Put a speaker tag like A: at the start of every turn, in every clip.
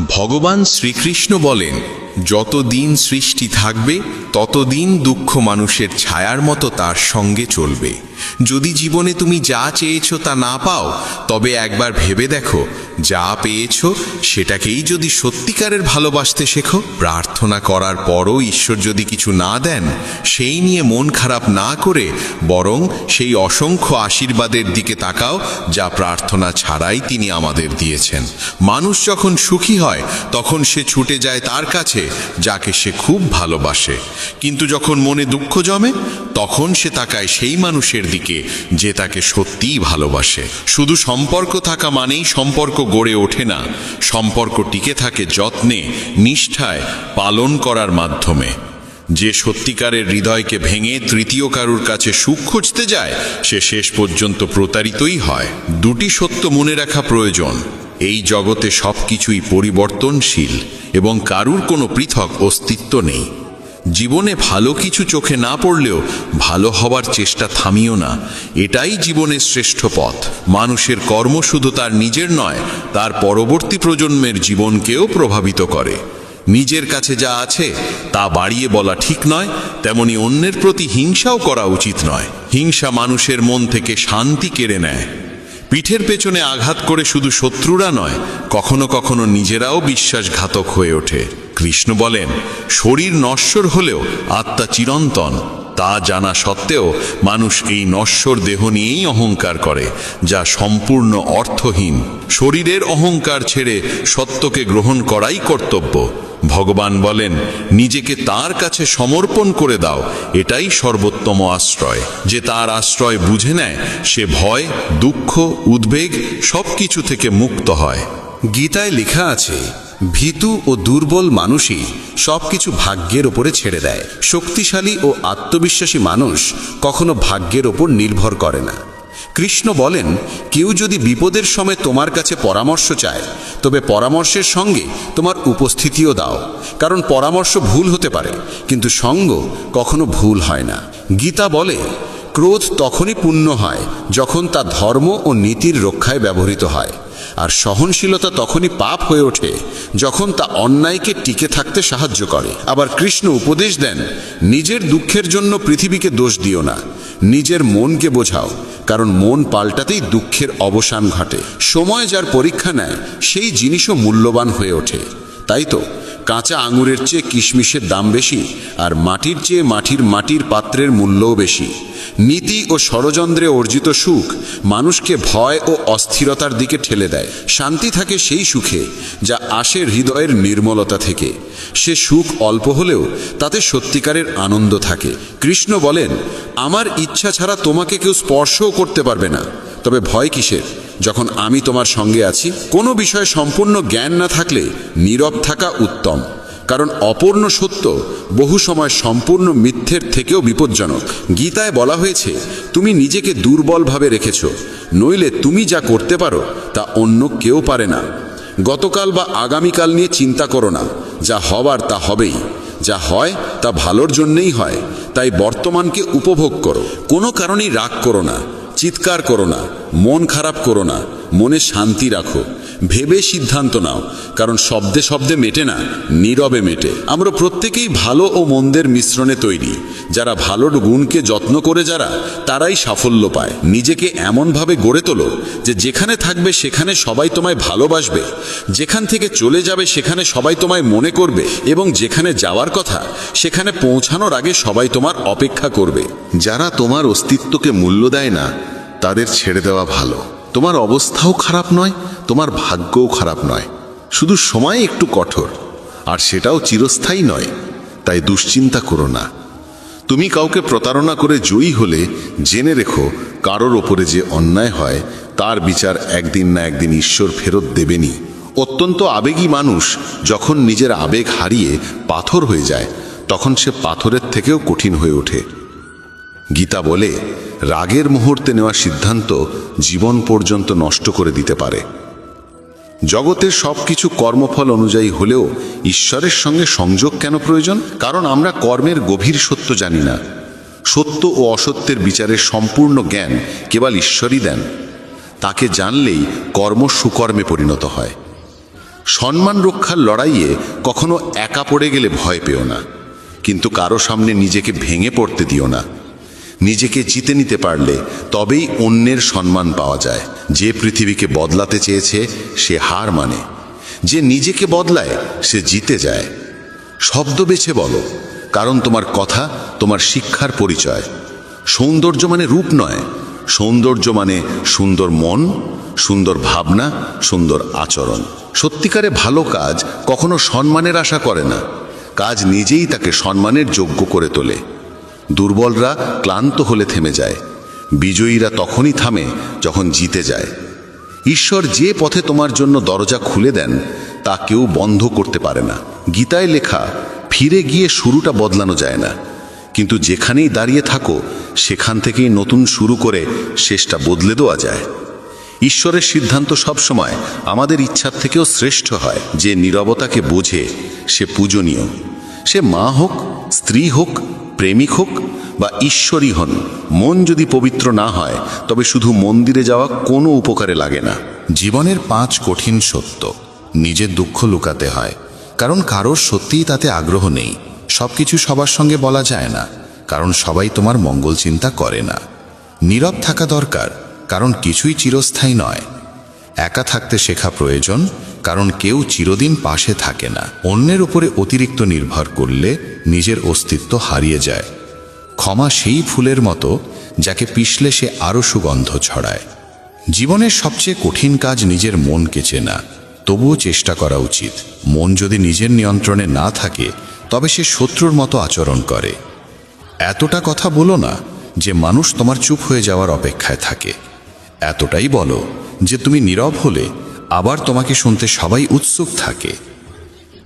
A: ভগবান শ্রীকৃষ্ণ বলেন, যতদিন সৃষ্টি থাকবে ততদিন দুঃখ মানুষের ছায়ার মতো তার সঙ্গে চলবে। যদি জীবনে তুমি যা চেয়েছো তা না পাও, তবে একবার ভেবে দেখো, যা পেয়েছো সেটাকেই যদি সত্যিকারের ভালোবাসতে শেখো। প্রার্থনা করার পরও ঈশ্বর যদি কিছু না দেন, সেই নিয়ে মন খারাপ না করে বরং সেই অসংখ্য আশীর্বাদের দিকে তাকাও, যা প্রার্থনা ছাড়াই তিনি আমাদের দিয়েছেন। মানুষ যখন সুখী হয় তখন সে ছুটে যায় তার কাছে যাকে সে খুব ভালোবাসে, কিন্তু যখন মনে দুঃখ জমে তখন সে তাকায় সেই মানুষের দিকে যে তাকে সত্যিই ভালোবাসে। শুধু সম্পর্ক থাকা মানেই সম্পর্ক গড়ে ওঠে না, সম্পর্ক টিকে থাকে যত্নে, নিষ্ঠায়, পালন করার মাধ্যমে। যে সত্যিকারের হৃদয়কে ভেঙে তৃতীয় কারুর কাছে সুখ খুঁজতে যায়, সে শেষ পর্যন্ত প্রতারিতই হয়। দুটি সত্য মনে রাখা প্রয়োজন: এই জগতে সবকিছুই পরিবর্তনশীল এবং কারুর কোনো পৃথক অস্তিত্ব নেই। জীবনে ভালো কিছু চোখে না পড়লেও ভালো হবার চেষ্টা থামিও না, এটাই জীবনের শ্রেষ্ঠ পথ। মানুষের কর্ম শুধু তার নিজের নয়, তার পরবর্তী প্রজন্মের জীবনকেও প্রভাবিত করে। নিজের কাছে যা আছে তা বাড়িয়ে বলা ঠিক নয়, তেমনি অন্যের প্রতি হিংসাও করা উচিত নয়। হিংসা মানুষের মন থেকে শান্তি কেড়ে নেয়। পিঠের পেছনে আঘাত করে শুধু শত্রুরা নয়, কখনো কখনো নিজেরাও বিশ্বাসঘাতক হয়ে ওঠে। কৃষ্ণ বলেন, শরীর নশ্বর হলেও আত্মা চিরন্তন। তা জানা সত্ত্বেও মানুষ এই নশ্বর দেহ নিয়েই অহংকার করে, যা সম্পূর্ণ অর্থহীন। শরীরের অহংকার ছেড়ে সত্যকে গ্রহণ করাই কর্তব্য। ভগবান বলেন, নিজেকে তার কাছে সমর্পণ করে দাও, এটাই সর্বোত্তম আশ্রয়। যে তার আশ্রয় বুঝে নেয়, সে ভয়, দুঃখ, উদ্বেগ সবকিছু থেকে মুক্ত হয়।
B: গীতায় লেখা আছে, ভীতু ও দুর্বল মানুষই সবকিছু ভাগ্যের ওপরে ছেড়ে দেয়। শক্তিশালী ও আত্মবিশ্বাসী মানুষ কখনো ভাগ্যের ওপর নির্ভর করে না। কৃষ্ণ বলেন, কেউ যদি বিপদের সময় তোমার কাছে পরামর্শ চায়, তবে পরামর্শের সঙ্গে তোমার উপস্থিতিও দাও, কারণ পরামর্শ ভুল হতে পারে, কিন্তু সঙ্গ কখনো ভুল হয় না। গীতা বলে, ক্রোধ তখনই পূর্ণ হয় যখন তা ধর্ম ও নীতির রক্ষায় ব্যবহৃত হয়, আর সহনশীলতা তখনই পাপ হয়ে ওঠে যখন তা অন্যায়কে টিকে থাকতে সাহায্য করে। আবার কৃষ্ণ উপদেশ দেন, নিজের দুঃখের জন্য পৃথিবীকে দোষ দিও না, নিজের মনকে বোঝাও, কারণ মন পাল্টাতেই দুঃখের অবসান ঘটে। সময় যার পরীক্ষা নেয়, সেই জিনিসও মূল্যবান হয়ে ওঠে। তাই তো কাঁচা আঙুরের চেয়ে কিশমিশের দাম বেশি, আর মাটির চেয়ে মাটির পাত্রের মূল্যও বেশি। নীতি ও ষড়যন্ত্রে অর্জিত সুখ মানুষকে ভয় ও অস্থিরতার দিকে ঠেলে দেয়। শান্তি থাকে সেই সুখে যা আসে হৃদয়ের নির্মলতা থেকে। সে সুখ অল্প হলেও তাতে সত্যিকারের আনন্দ থাকে। কৃষ্ণ বলেন, আমার ইচ্ছা ছাড়া তোমাকে কেউ স্পর্শও করতে পারবে না, তবে ভয় কিসের, যখন আমি তোমার সঙ্গে আছি। কোনো বিষয়ে সম্পূর্ণ জ্ঞান না থাকলে নীরব থাকা উত্তম, কারণ অপূর্ণ সত্য বহু সময় সম্পূর্ণ মিথ্যের থেকেও বিপজ্জনক। গীতায় বলা হয়েছে, তুমি নিজেকে দুর্বলভাবে রেখেছ, নইলে তুমি যা করতে পারো তা অন্য কেউ পারে না। গতকাল বা আগামীকাল নিয়ে চিন্তা করো না, যা হবার তা হবেই, যা হয় তা ভালোর জন্যেই হয়। তাই বর্তমানকে উপভোগ করো। কোনো কারণেই রাগ করো না, চিৎকার করো না, মন খারাপ করো না, মনে শান্তি রাখো। ভেবে সিদ্ধান্ত নাও, কারণ শব্দে শব্দে মেটে না, নীরবে মেটে। আমরা প্রত্যেকেই ভালো ও মন্দের মিশ্রণে তৈরি। যারা ভালোর গুণকে যত্ন করে তারাই সাফল্য পায়। নিজেকে এমনভাবে গড়ে তোলো যে যেখানে থাকবে সেখানে সবাই তোমায় ভালোবাসবে, যেখান থেকে চলে যাবে সেখানে সবাই তোমায় মনে করবে, এবং যেখানে যাওয়ার কথা সেখানে পৌঁছানোর আগে সবাই তোমার অপেক্ষা করবে।
C: যারা তোমার অস্তিত্বকে মূল্য দেয় না, তাদের ছেড়ে দেওয়া ভালো। তোমার অবস্থাও খারাপ নয়, তোমার ভাগ্যও খারাপ নয়, শুধু সময় একটু কঠোর, আর সেটাও চিরস্থায়ী নয়। তাই দুশ্চিন্তা করো না। তুমি কাউকে প্রতারণা করে জয়ী হলে জেনে রেখো, কারোর ওপরে যে অন্যায় হয় তার বিচার একদিন না একদিন ঈশ্বর ফেরত দেবেনই। অত্যন্ত আবেগী মানুষ যখন নিজের আবেগ হারিয়ে পাথর হয়ে যায়, তখন সে পাথরের থেকেও কঠিন হয়ে ওঠে। গীতা বলে, রাগের মুহূর্তে নেওয়া সিদ্ধান্ত জীবন পর্যন্ত নষ্ট করে দিতে পারে। জগতের সবকিছু কর্মফল অনুযায়ী হলেও ঈশ্বরের সঙ্গে সংযোগ কেন প্রয়োজন? কারণ আমরা কর্মের গভীর সত্য জানি না। সত্য ও অসত্যের বিচারের সম্পূর্ণ জ্ঞান কেবল ঈশ্বরই দেন। তাকে জানলেই কর্ম সুকর্মে পরিণত হয়। সম্মান রক্ষার লড়াইয়ে কখনো একা পড়ে গেলে ভয় পেও না, কিন্তু কারো সামনে নিজেকে ভেঙে পড়তে দিও না। নিজেকে জিতে নিতে পারলে তবেই অন্যের সম্মান পাওয়া যায়। যে পৃথিবীকে বদলাতে চেয়েছে সে হার মানে, যে নিজেকে বদলায় সে জিতে যায়। শব্দ বেছে বলো, কারণ তোমার কথা তোমার শিক্ষার পরিচয়। সৌন্দর্য মানে রূপ নয়, সৌন্দর্য মানে সুন্দর মন, সুন্দর ভাবনা, সুন্দর আচরণ। সত্যিকারে ভালো কাজ কখনো সম্মানের আশা করে না, কাজ নিজেই তাকে সম্মানের যোগ্য করে তোলে। দুর্বলরা ক্লান্ত হলে থেমে যায়, বিজয়ীরা তখনই থামে যখন জিতে যায়। ঈশ্বর যে পথে তোমার জন্য দরজা খুলে দেন তা কেউ বন্ধ করতে পারে না। গীতায় লেখা, ফিরে গিয়ে শুরুটা বদলানো যায় না, কিন্তু যেখানেই দাঁড়িয়ে থাকো সেখান থেকেই নতুন শুরু করে শেষটা বদলে দেওয়া যায়। ঈশ্বরের সিদ্ধান্ত সবসময় আমাদের ইচ্ছার থেকেও শ্রেষ্ঠ হয়। যে নীরবতাকে বোঝে সে পূজনীয়। সে মা হোক, স্ত্রী হোক, প্রেমিক হোক বা ঈশ্বরই হন, মন যদি পবিত্র না হয় তবে শুধু মন্দিরে যাওয়া কোনো উপকারে লাগে না।
B: জীবনের 5 কঠিন সত্য। নিজের দুঃখ লুকাতে হয়, কারণ কারোর সত্যিই তাতে আগ্রহ নেই। সবকিছু সবার সঙ্গে বলা যায় না, কারণ সবাই তোমার মঙ্গল চিন্তা করে না। নীরব থাকা দরকার, কারণ কিছুই চিরস্থায়ী নয়। একা থাকতে শেখা প্রয়োজন, কারণ কেউ চিরদিন পাশে থাকে না। অন্যের উপরে অতিরিক্ত নির্ভর করলে নিজের অস্তিত্ব হারিয়ে যায়। ক্ষমা সেই ফুলের মতো যাকে পিষলে সে আরও সুগন্ধ ছড়ায়। জীবনের সবচেয়ে কঠিন কাজ নিজের মনকে চেনা, তবুও চেষ্টা করা উচিত। মন যদি নিজের নিয়ন্ত্রণে না থাকে তবে সে শত্রুর মতো আচরণ করে। এতটা কথা বলো না যে মানুষ তোমার চুপ হয়ে যাওয়ার অপেক্ষায় থাকে। এতটাই বলো যে তুমি নীরব হলে আবার তোমাকে শুনতে সবাই উৎসুক থাকে।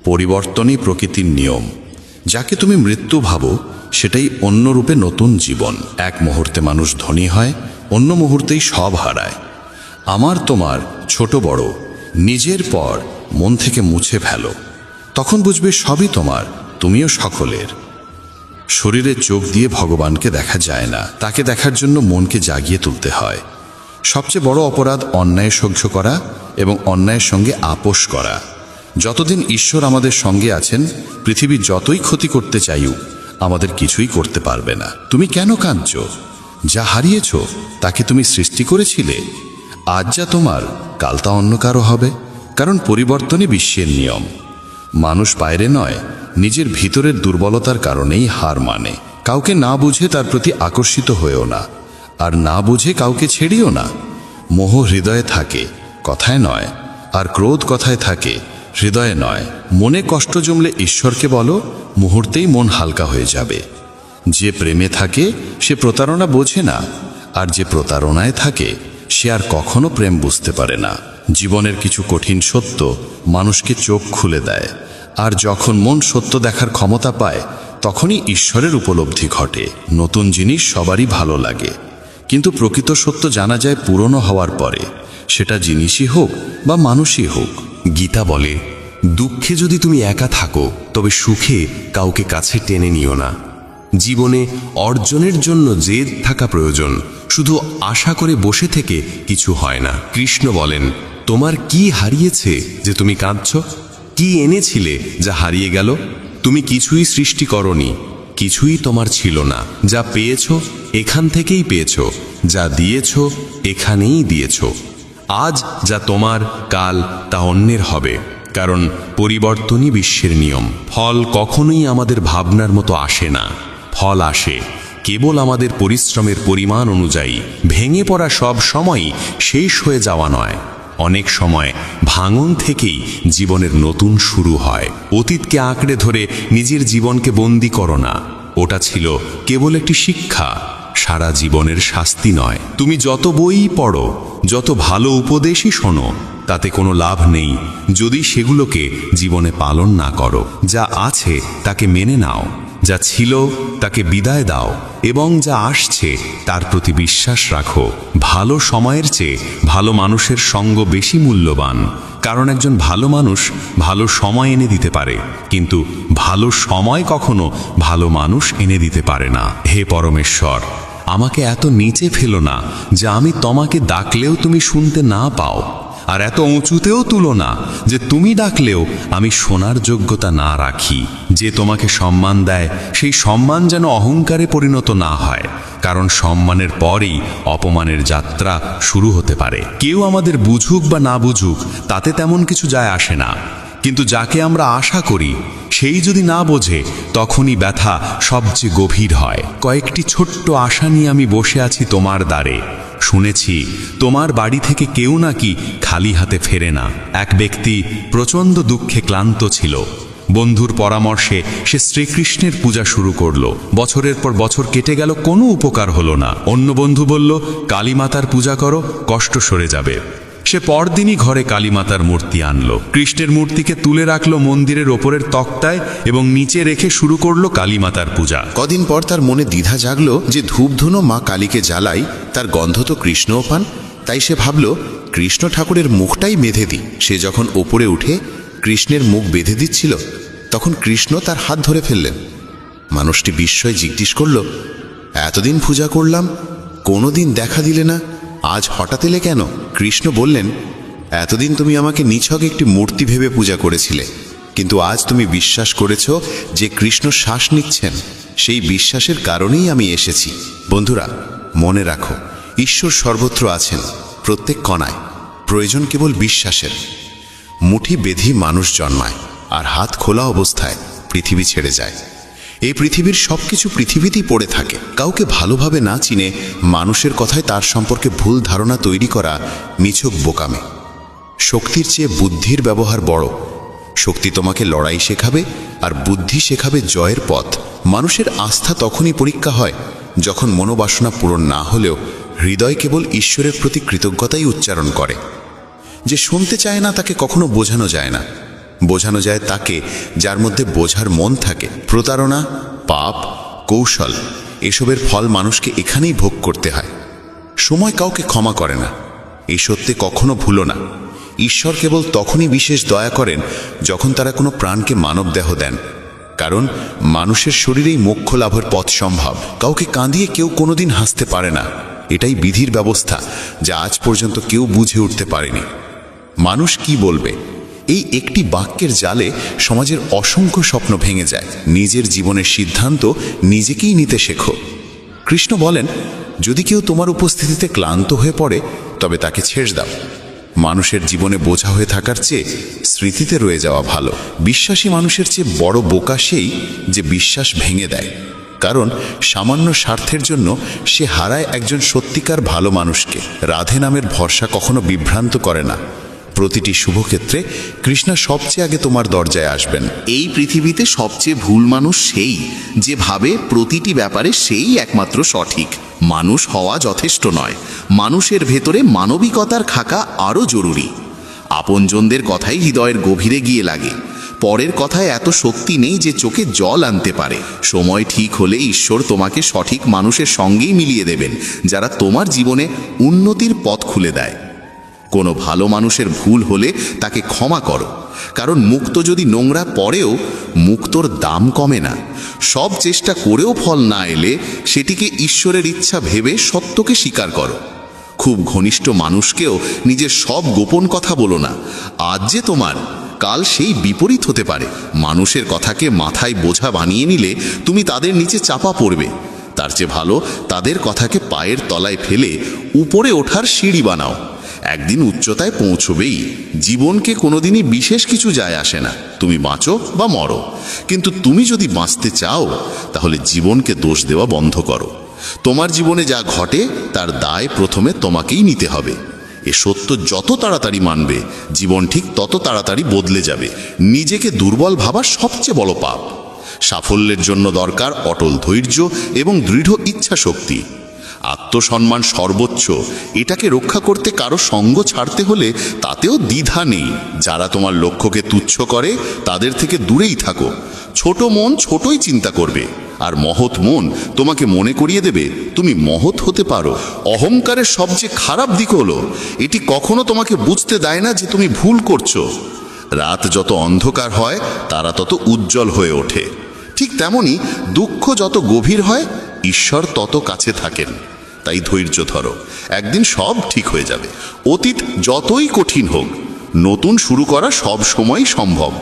B: পরিবর্তনই প্রকৃতির নিয়ম। যাকে তুমি মৃত্যু ভাবো সেটাই অন্য রূপে নতুন জীবন। এক মুহূর্তে মানুষ ধনী হয়, অন্য মুহূর্তেই সব হারায়। আমার তোমার ছোট বড় নিজের পর মন থেকে মুছে ফেলো, তখন বুঝবে সবই তোমার, তুমিও সকলের। শরীরের চোখ দিয়ে ভগবানকে দেখা যায় না, তাকে দেখার জন্য মনকে জাগিয়ে তুলতে হয়। সবচেয়ে বড় অপরাধ অন্যায় সহ্য করা এবং অন্যায়ের সঙ্গে আপোষ করা। যতদিন ঈশ্বর আমাদের সঙ্গে আছেন, পৃথিবী যতই ক্ষতি করতে চাইও আমাদের কিছুই করতে পারবে না। তুমি কেন কাঁদছ? যা হারিয়েছ তাকে তুমি সৃষ্টি করেছিলে। আজ যা তোমার, কাল তা অন্য কারো হবে, কারণ পরিবর্তনই বিশ্বের নিয়ম। মানুষ বাইরে নয়, নিজের ভিতরের দুর্বলতার কারণেই হার মানে। কাউকে না বুঝে তার প্রতি আকর্ষিত হয়েও না, আর না বুঝে কাউকে ছেড়িও না। মোহ হৃদয়ে থাকে, কথায় নয়, আর ক্রোধ কথায় থাকে, হৃদয়ে নয়। মনে কষ্ট জমলে ঈশ্বরকে বলো, মুহূর্তেই মন হালকা হয়ে যাবে। যে প্রেমে থাকে সে প্রতারণা বোঝে না, আর যে প্রতারণায় থাকে সে আর কখনো প্রেম বুঝতে পারে না। জীবনের কিছু কঠিন সত্য মানুষকে চোখ খুলে দেয়, আর যখন মন সত্য দেখার ক্ষমতা পায় তখনই ঈশ্বরের উপলব্ধি ঘটে। নতুন জিনিস সবারই ভালো লাগে, কিন্তু প্রকৃত সত্য জানা যায় পুরনো হওয়ার পরে, সেটা জিনিসই হোক বা মানুষই হোক।
D: গীতা বলে, দুঃখে যদি তুমি একা থাকো তবে সুখে কাউকে কাছে টেনে নিও না। জীবনে অর্জনের জন্য জেদ থাকা প্রয়োজন, শুধু আশা করে বসে থেকে কিছু হয় না। কৃষ্ণ বলেন, তোমার কি হারিয়েছে যে তুমি কাঁদছ? কি এনেছিলে যা হারিয়ে গেল? তুমি কিছুই সৃষ্টি করনি, কিছুই তোমার ছিল না। যা পেয়েছ এখান থেকেই পেয়েছ, যা দিয়েছ এখানেই দিয়েছ। আজ যা তোমার, কাল তা অন্যের হবে, কারণ পরিবর্তনই বিশ্বের নিয়ম। ফল কখনোই আমাদের ভাবনার মতো আসে না, ফল আসে কেবল আমাদের পরিশ্রমের পরিমাণ অনুযায়ী। ভেঙে পড়া সব সময়ই শেষ হয়ে যাওয়া নয়, অনেক সময় ভাঙন থেকেই জীবনের নতুন শুরু হয়। অতীতকে আঁকড়ে ধরে নিজের জীবনকে বন্দি করো না, ওটা ছিল কেবল একটি শিক্ষা, সারা জীবনের শাস্তি নয়। তুমি যত বই পড়ো, যত ভালো উপদেশই শোনো, তাতে কোনো লাভ নেই যদি সেগুলোকে জীবনে পালন না করো। যা আছে তাকে মেনে নাও, যা ছিল তাকে বিদায় দাও, এবং যা আসছে তার প্রতি বিশ্বাস রাখো। ভালো সময়ের চেয়ে ভালো মানুষের সঙ্গ বেশি মূল্যবান, কারণ একজন ভালো মানুষ ভালো সময় এনে দিতে পারে, কিন্তু ভালো সময় কখনো ভালো মানুষ এনে দিতে পারে না। হে পরমেশ্বর, আমাকে এত নিচে ফেলো না যে আমি তোমাকে ডাকলেও তুমি শুনতে না পাও। আর এত উঁচুতেও তুলো না যে তুমি ডাকলেও আমি শোনার যোগ্যতা না রাখি। যে তোমাকে সম্মান দেয় সেই সম্মান যেন অহংকারে পরিণত না হয়, কারণ সম্মানের পরেই অপমানের যাত্রা শুরু হতে পারে। কেউ আমাদের বুঝুক বা না বুঝুক তাতে তেমন কিছু যায় আসে না, কিন্তু যাকে আমরা আশা করি সেই যদি না বোঝে তখনই ব্যথা সবচেয়ে গভীর হয়। কয়েকটি ছোট্ট আশা নিয়ে আমি বসে আছি তোমার দ্বারে। শুনেছি তোমার বাড়ি থেকে কেউ নাকি খালি হাতে ফেরে না। এক ব্যক্তি প্রচণ্ড দুঃখে ক্লান্ত ছিল। বন্ধুর পরামর্শে সে শ্রীকৃষ্ণের পূজা শুরু করলো। বছরের পর বছর কেটে গেল, কোনো উপকার হলো না। অন্য বন্ধু বলল, কালীমাতার পূজা করো, কষ্ট সরে যাবে। সে পরদিনই ঘরে কালীমাতার মূর্তি আনলো। কৃষ্ণের মূর্তিকে তুলে রাখলো মন্দিরের ওপরের তক্তায় এবং নিচে রেখে শুরু করলো কালীমাতার পূজা।
B: কদিন পর তার মনে দ্বিধা জাগলো যে ধূপধুনো মা কালীকে জ্বালাই, তার গন্ধ তো কৃষ্ণও পান। তাই সে ভাবল কৃষ্ণ ঠাকুরের মুখটাই বেঁধে দিই। সে যখন ওপরে উঠে কৃষ্ণের মুখ বেঁধে দিচ্ছিল তখন কৃষ্ণ তার হাত ধরে ফেললেন। মানুষটি বিস্ময়ে জিজ্ঞেস করল, এতদিন পূজা করলাম, কোনোদিন দেখা দিলে না, আজ হঠাৎ এলে কেন? কৃষ্ণ বললেন, এতদিন তুমি আমাকে নিছক একটি মূর্তি ভেবে পূজা করেছিলে, কিন্তু আজ তুমি বিশ্বাস করেছ যে কৃষ্ণ শ্বাস নিচ্ছেন। সেই বিশ্বাসের কারণেই আমি এসেছি। বন্ধুরা, মনে রাখো, ঈশ্বর সর্বত্র আছেন, প্রত্যেক কণায়। প্রয়োজন কেবল বিশ্বাসের। মুঠি বেঁধি মানুষ জন্মায়, আর হাত খোলা অবস্থায় পৃথিবী ছেড়ে যায়। এই পৃথিবীর সবকিছু পৃথিবীতেই পড়ে থাকে। কাউকে ভালোভাবে না চিনে মানুষের কথায় তার সম্পর্কে ভুল ধারণা তৈরি করা নিছক বোকামে। শক্তির চেয়ে বুদ্ধির ব্যবহার বড়। শক্তি তোমাকে লড়াই শেখাবে, আর বুদ্ধি শেখাবে জয়ের পথ। মানুষের আস্থা তখনই পরীক্ষা হয় যখন মনোবাসনা পূরণ না হলেও হৃদয় কেবল ঈশ্বরের প্রতি কৃতজ্ঞতাই উচ্চারণ করে। যে শুনতে চায় না তাকে কখনো বোঝানো যায় না। বোঝানো যায় তাকে যার মধ্যে বোঝার মন থাকে। প্রতারণা, পাপ, কৌশল, এসবের ফল মানুষকে এখানেই ভোগ করতে হয়। সময় কাউকে ক্ষমা করে না, এই সত্যে কখনো ভুলো না। ঈশ্বর কেবল তখনই বিশেষ দয়া করেন যখন তারা কোনো প্রাণকে মানবদেহ দেন, কারণ মানুষের শরীরেই মোক্ষ লাভের পথ সম্ভব। কাউকে কাঁদিয়ে কেউ কোনোদিন হাসতে পারে না। এটাই বিধির ব্যবস্থা, যা আজ পর্যন্ত কেউ বুঝে উঠতে পারেনি। মানুষ কি বলবে, এই একটি বাক্যের জালে সমাজের অসংখ্য স্বপ্ন ভেঙে যায়। নিজের জীবনের সিদ্ধান্ত নিজেকেই নিতে শেখো। কৃষ্ণ বলেন, যদি কেউ তোমার উপস্থিতিতে ক্লান্ত হয়ে পড়ে তবে তাকে ছেড়ে দাও। মানুষের জীবনে বোঝা হয়ে থাকার চেয়ে স্মৃতিতে রয়ে যাওয়া ভালো। বিশ্বাসী মানুষের চেয়ে বড় বোকা সেই যে বিশ্বাস ভেঙে দেয়, কারণ সামান্য স্বার্থের জন্য সে হারায় একজন সত্যিকার ভালো মানুষকে। রাধে নামের ভরসা কখনো বিভ্রান্ত করে না। প্রতিটি শুভক্ষেত্রে কৃষ্ণা সবচেয়ে আগে তোমার দরজায় আসবেন।
E: এই পৃথিবীতে সবচেয়ে ভুল মানুষ সেই যে ভাবে প্রতিটি ব্যাপারে সেই একমাত্র সঠিক। মানুষ হওয়া যথেষ্ট নয়, মানুষের ভেতরে মানবিকতার থাকা আরও জরুরি। আপনজনদের কথাই হৃদয়ের গভীরে গিয়ে লাগে। পরের কথায় এত শক্তি নেই যে চোখে জল আনতে পারে। সময় ঠিক হলে ঈশ্বর তোমাকে সঠিক মানুষের সঙ্গেই মিলিয়ে দেবেন, যারা তোমার জীবনে উন্নতির পথ খুলে দেয়। কোনো ভালো মানুষের ভুল হলে তাকে ক্ষমা করো, কারণ মুক্ত যদি নোংরা পড়েও মুক্তর দাম কমে না। সব চেষ্টা করেও ফল না এলে সেটিকে ঈশ্বরের ইচ্ছা ভেবে সত্যকে স্বীকার করো। খুব ঘনিষ্ঠ মানুষকেও নিজের সব গোপন কথা বলো না। আজ যে তোমার, কাল সেই বিপরীত হতে পারে। মানুষের কথাকে মাথায় বোঝা বানিয়ে নিলে তুমি তাদের নিচে চাপা পড়বে। তার চেয়ে ভালো তাদের কথাকে পায়ের তলায় ফেলে উপরে ওঠার সিঁড়ি বানাও। একদিন উচ্চতায় পৌঁছবেই। জীবনকে কোনোদিনই বিশেষ কিছু যায় আসে না, তুমি বাঁচো বা মরো। কিন্তু তুমি যদি বাঁচতে চাও তাহলে জীবনকে দোষ দেওয়া বন্ধ করো। তোমার জীবনে যা ঘটে তার দায় প্রথমে তোমাকেই নিতে হবে। এ সত্য যত তাড়াতাড়ি মানবে, জীবন ঠিক তত তাড়াতাড়ি বদলে যাবে। নিজেকে দুর্বল ভাবা সবচেয়ে বড় পাপ। সাফল্যের জন্য দরকার অটল ধৈর্য এবং দৃঢ় ইচ্ছা শক্তি। আত্মসম্মান সর্বোচ্চ, এটাকে রক্ষা করতে কারো সঙ্গ ছাড়তে হলে তাতেও দ্বিধা নেই। যারা তোমার লক্ষ্যকে তুচ্ছ করে তাদের থেকে দূরেই থাকো। ছোট মন ছোটই চিন্তা করবে, আর মহৎ মন তোমাকে মনে করিয়ে দেবে তুমি মহৎ হতে পারো। অহংকারের সবচেয়ে খারাপ দিক হলো এটি কখনো তোমাকে বুঝতে দেয় না যে তুমি ভুল করছো। রাত যত অন্ধকার হয় তারা তত উজ্জ্বল হয়ে ওঠে। ঠিক তেমনি দুঃখ যত গভীর হয় ঈশ্বর তত কাছে থাকেন। তাই ধৈর্য ধরো, একদিন সব ঠিক হয়ে যাবে। অতীত যতই কঠিন হোক, নতুন শুরু করা সব সময় সম্ভব।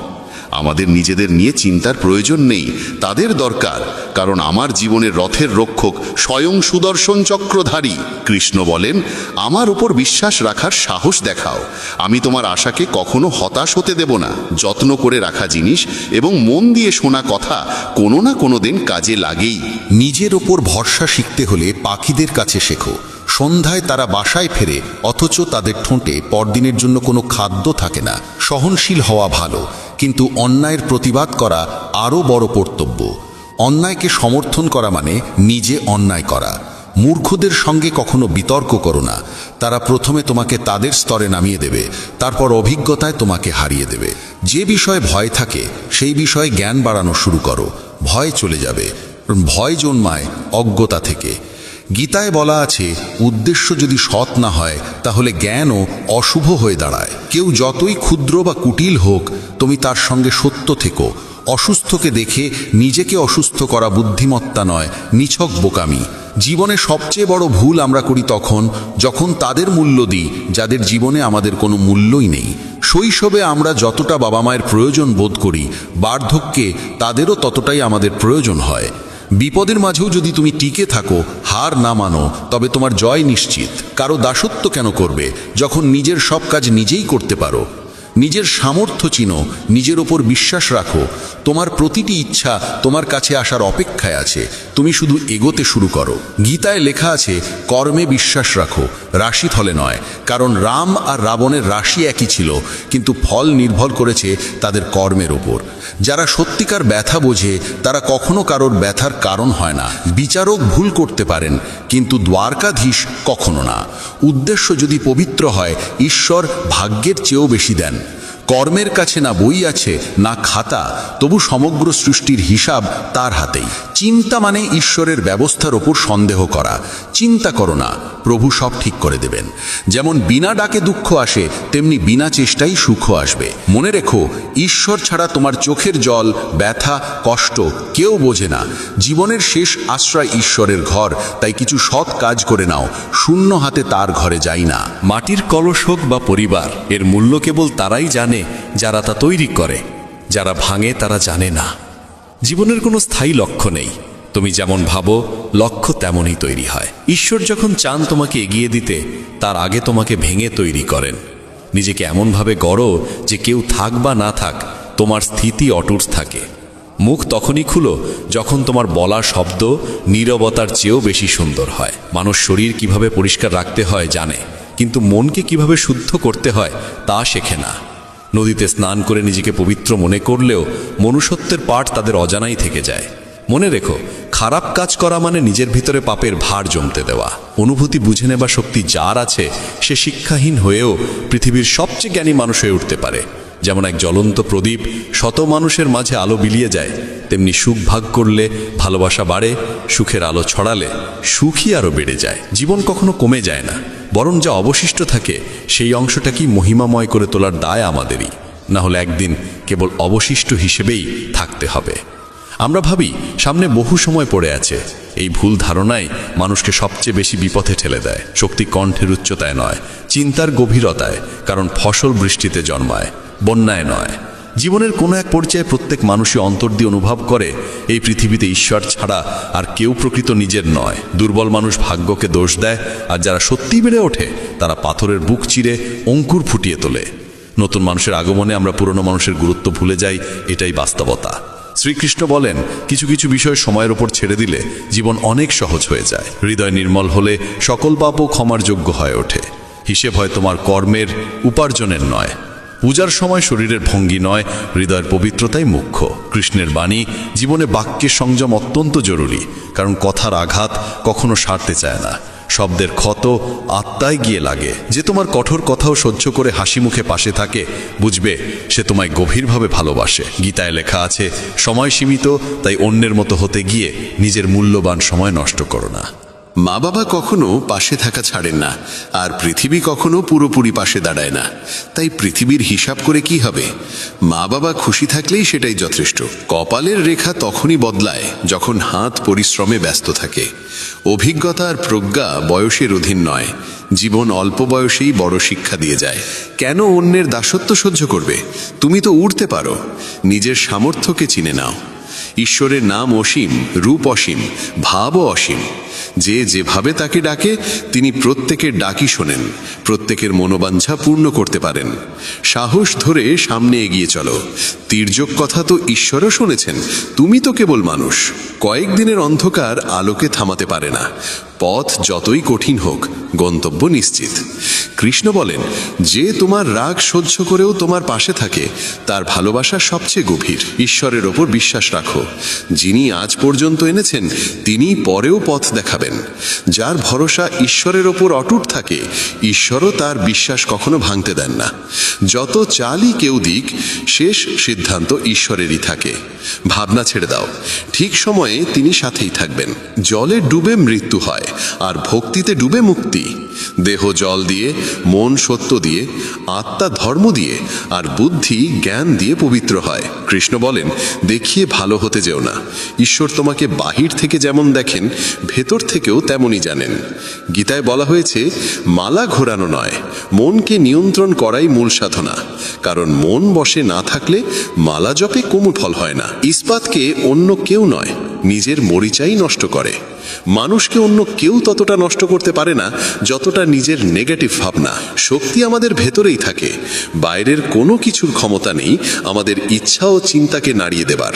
E: আমাদের নিজেদের নিয়ে চিন্তার প্রয়োজন নেই, তাদের দরকার, কারণ আমার জীবনের রথের রক্ষক স্বয়ং সুদর্শন চক্রধারী। কৃষ্ণ বলেন, আমার উপর বিশ্বাস রাখার সাহস দেখাও, আমি তোমার আশাকে কখনো হতাশ হতে দেব না। যত্ন করে রাখা জিনিস এবং মন দিয়ে শোনা কথা কোনো না কোনো দিন কাজে লাগেই।
B: নিজের ওপর ভরসা শিখতে হলে পাখিদের কাছে শেখো। সন্ধ্যায় তারা বাসায় ফেরে, অথচ তাদের ঠোঁটে পরদিনের জন্য কোনো খাদ্য থাকে না। সহনশীল হওয়া ভালো, কিন্তু অন্যায়ের প্রতিবাদ করা আরও বড় কর্তব্য। অন্যায়কে সমর্থন করা মানে নিজে অন্যায় করা। মূর্খদের সঙ্গে কখনো বিতর্ক করো না, তারা প্রথমে তোমাকে তাদের স্তরে নামিয়ে দেবে, তারপর অভিজ্ঞতায় তোমাকে হারিয়ে দেবে। যে বিষয়ে ভয় থাকে সেই বিষয়ে জ্ঞান বাড়ানো শুরু করো, ভয় চলে যাবে। ভয় জন্মায় অজ্ঞতা থেকে। গীতায় বলা আছে, উদ্দেশ্য যদি সৎ না হয় তাহলে জ্ঞানও অশুভ হয়ে দাঁড়ায়। কেউ যতই ক্ষুদ্র বা কুটিল হোক, তুমি তার সঙ্গে সত্য থেকো। অসুস্থকে দেখে নিজেকে অসুস্থ করা বুদ্ধিমত্তা নয়, নিছক বোকামি। জীবনে সবচেয়ে বড় ভুল আমরা করি তখন যখন তাদের মূল্য দিই যাদের জীবনে আমাদের কোনো মূল্যই নেই। শৈশবে আমরা যতটা বাবা মায়ের প্রয়োজন বোধ করি, বার্ধক্যে তাদেরও ততটাই আমাদের প্রয়োজন হয়। বিপদের মাঝেও যদি তুমি টিকে থাকো, হার না মানো, তবে তোমার জয় নিশ্চিত। কারো দাসত্ব কেন করবে যখন নিজের সব কাজ নিজেই করতে পারো? নিজের সামর্থ্য চিনো, নিজের ওপর বিশ্বাস রাখো। তোমার প্রতিটি ইচ্ছা তোমার কাছে আসার অপেক্ষায় আছে, তুমি শুধু এগোতে শুরু করো। গীতায় লেখা আছে, কর্মে বিশ্বাস রাখো, রাশিফলে নয়। কারণ রাম আর রাবণের রাশি একই ছিল, কিন্তু ফল নির্ভর করেছে তাদের কর্মের ওপর। যারা সত্যিকার ব্যথা বোঝে তারা কখনো কারোর ব্যথার কারণ হয় না। বিচারক ভুল করতে পারেন, কিন্তু দ্বারকাধীশ কখনো না। উদ্দেশ্য যদি পবিত্র হয়, ঈশ্বর ভাগ্যের চেয়েও বেশি দেন। কর্মের কাছে না বই আছে না খাতা, তবু সমগ্র সৃষ্টির হিসাব তার হাতেই। চিন্তা মানে ঈশ্বরের ব্যবস্থার ওপর সন্দেহ করা। চিন্তা করো না, প্রভু সব ঠিক করে দেবেন। যেমন বিনা ডাকে দুঃখ আসে, তেমনি বিনা চেষ্টাই সুখ আসবে। মনে রেখো, ঈশ্বর ছাড়া তোমার চোখের জল, ব্যথা, কষ্ট কেউ বোঝে না। জীবনের শেষ আশ্রয় ঈশ্বরের ঘর, তাই কিছু সৎ কাজ করে নাও, শূন্য হাতে তার ঘরে যাই না।
F: মাটির কলস হোক বা পরিবার, এর মূল্য কেবল তারাই জানে যারা তা তৈরি করে। যারা ভাঙে তারা জানে না। জীবনের কোনো স্থায়ী লক্ষ্য নেই, তুমি যেমন ভাবো লক্ষ্য তেমনই তৈরি হয়। ঈশ্বর যখন চান তোমাকে এগিয়ে দিতে, তার আগে তোমাকে ভেঙে তৈরি করেন। নিজেকে এমনভাবে গড়ো যে কেউ থাক বা না থাক, তোমার স্থিতি অটুট থাকে। মুখ তখনই খুলো যখন তোমার বলা শব্দ নীরবতার চেয়েও বেশি সুন্দর হয়। মানুষ শরীর কিভাবে পরিষ্কার রাখতে হয় জানে, কিন্তু মনকে কিভাবে শুদ্ধ করতে হয় তা শেখে না। নদীতে স্নান করে নিজেকে পবিত্র মনে করলেও মনুষ্যত্বের পাঠ তাদের অজানাই থেকে যায়। মনে রেখো, খারাপ কাজ করা মানে নিজের ভিতরে পাপের ভার জমতে দেওয়া। অনুভূতি বুঝে নেবার শক্তি যার আছে, সে শিক্ষাহীন হয়েও পৃথিবীর সবচেয়ে জ্ঞানী মানুষ হয়ে উঠতে পারে। যেমন এক জ্বলন্ত প্রদীপ শত মানুষের মাঝে আলো বিলিয়ে যায়, তেমনি সুখ ভাগ করলে ভালোবাসা বাড়ে, সুখের আলো ছড়ালে সুখই আরও বেড়ে যায়। জীবন কখনো কমে যায় না, বরং যা অবশিষ্ট থাকে সেই অংশটাকেই মহিমাময় করে তোলার দায় আমাদেরই। না হলে একদিন কেবল অবশিষ্ট হিসেবেই থাকতে হবে। আমরা ভাবি সামনে বহু সময় পড়ে আছে। এই ভুল ধারণাই মানুষকে সবচেয়ে বেশি বিপথে ঠেলে দেয়। শক্তি কণ্ঠের উচ্চতায় নয়, চিন্তার গভীরতায়। কারণ ফসল বৃষ্টিতে জন্মায়, বন্যায় নয়। জীবনের কোনো এক পর্যায়ে প্রত্যেক মানুষই অন্তর দিয়ে অনুভব করে এই পৃথিবীতে ঈশ্বর ছাড়া আর কেউ প্রকৃত নিজের নয়। দুর্বল মানুষ ভাগ্যকে দোষ দেয়, আর যারা সত্যিই বেড়ে ওঠে তারা পাথরের বুক চিরে অঙ্কুর ফুটিয়ে তোলে। নতুন মানুষের আগমনে আমরা পুরনো মানুষের গুরুত্ব ভুলে যাই, এটাই বাস্তবতা। শ্রীকৃষ্ণ বলেন, কিছু কিছু বিষয় সময়ের ওপর ছেড়ে দিলে জীবন অনেক সহজ হয়ে যায়। হৃদয় নির্মল হলে সকল পাপও ক্ষমার যোগ্য হয়ে ওঠে। হিসেব হয় তোমার কর্মের, উপার্জনের নয়। পূজার সময় শরীরের ভঙ্গি নয়, হৃদয়ের পবিত্রতাই মুখ্য। কৃষ্ণের বাণী, জীবনে বাক্যের সংযম অত্যন্ত জরুরি। কারণ কথার আঘাত কখনো সারতে চায় না, শব্দের ক্ষত আত্মায় গিয়ে লাগে। যে তোমার কঠোর কথাও সহ্য করে হাসি মুখে পাশে থাকে, বুঝবে সে তোমায় গভীরভাবে ভালোবাসে। গীতায় লেখা আছে, সময় সীমিত, তাই অন্যের মতো হতে গিয়ে নিজের মূল্যবান সময় নষ্ট করো না।
B: মা বাবা কখনো পাশে থাকা ছাড়েন না, আর পৃথিবী কখনো পুরোপুরি পাশে দাঁড়ায় না। তাই পৃথিবীর হিসাব করে কি হবে? মা বাবা খুশি থাকলেই সেটাই যথেষ্ট। কপালের রেখা তখনই বদলায় যখন হাত পরিশ্রমে ব্যস্ত থাকে। অভিজ্ঞতা আর প্রজ্ঞা বয়সের অধীন নয়। জীবন অল্প বয়সেই বড় শিক্ষা দিয়ে যায়। কেন অন্যের দাসত্ব সহ্য করবে? তুমি তো উড়তে পারো। নিজের সামর্থ্যকে চিনে নাও। ঈশ্বরের নাম অসীম, রূপ অসীম, ভাবও অসীম। যে যেভাবে তাকে ডাকে তিনি প্রত্যেকের ডাকই শোনেন, প্রত্যেকের মনোবাঞ্ছা পূর্ণ করতে পারেন। সাহস ধরে সামনে এগিয়ে চলো। তির্যক কথা তো ঈশ্বরও শুনেছেন, তুমি তো কেবল মানুষ। কয়েকদিনের অন্ধকার আলোকে থামাতে পারে না। পথ যতই কঠিন হোক, গন্তব্য নিশ্চিত। কৃষ্ণ বলেন, যে তোমার রাগ সহ্য করেও তোমার পাশে থাকে তার ভালোবাসা সবচেয়ে গভীর। ঈশ্বরের ওপর বিশ্বাস রাখো। যিনি আজ পর্যন্ত এনেছেন তিনি পরেও পথ দেখাবেন। যার ভরসা ঈশ্বরের ওপর অটুট থাকে, ঈশ্বরও তার বিশ্বাস কখনো ভাঙতে দেন না। যত চালই কেউ দিক, শেষ সিদ্ধান্ত ঈশ্বরেরই থাকে। ভাবনা ছেড়ে দাও, ঠিক সময়ে তিনি সাথেই থাকবেন। জলে ডুবে মৃত্যু হয়, আর ভক্তিতে ডুবে মুক্তি। দেহ জল দিয়ে, মন সত্য দিয়ে, আত্মা ধর্ম দিয়ে, আর বুদ্ধি জ্ঞান দিয়ে পবিত্র হয়। কৃষ্ণ বলেন, দেখিয়ে ভালো হতে যেও না। ঈশ্বর তোমাকে বাহির থেকে যেমন দেখেন, ভেতর থেকেও তেমনই জানেন। গীতায় বলা হয়েছে, মালা ঘোরানো নয়, মনকে নিয়ন্ত্রণ করাই মূল সাধনা। কারণ মন বশে না থাকলে মালা জপে কোনো ফল হয় না। ইস্পাতকে অন্য কেউ নয়, নিজের মরিচাই নষ্ট করে। মানুষকে অন্য কেউ ততটা নষ্ট করতে পারে না যতটা নিজের নেগেটিভ ভাবনা। শক্তি আমাদের ভেতরেই থাকে। বাইরের কোনো কিছুর ক্ষমতা নেই আমাদের ইচ্ছা ও চিন্তাকে নাড়িয়ে দেবার।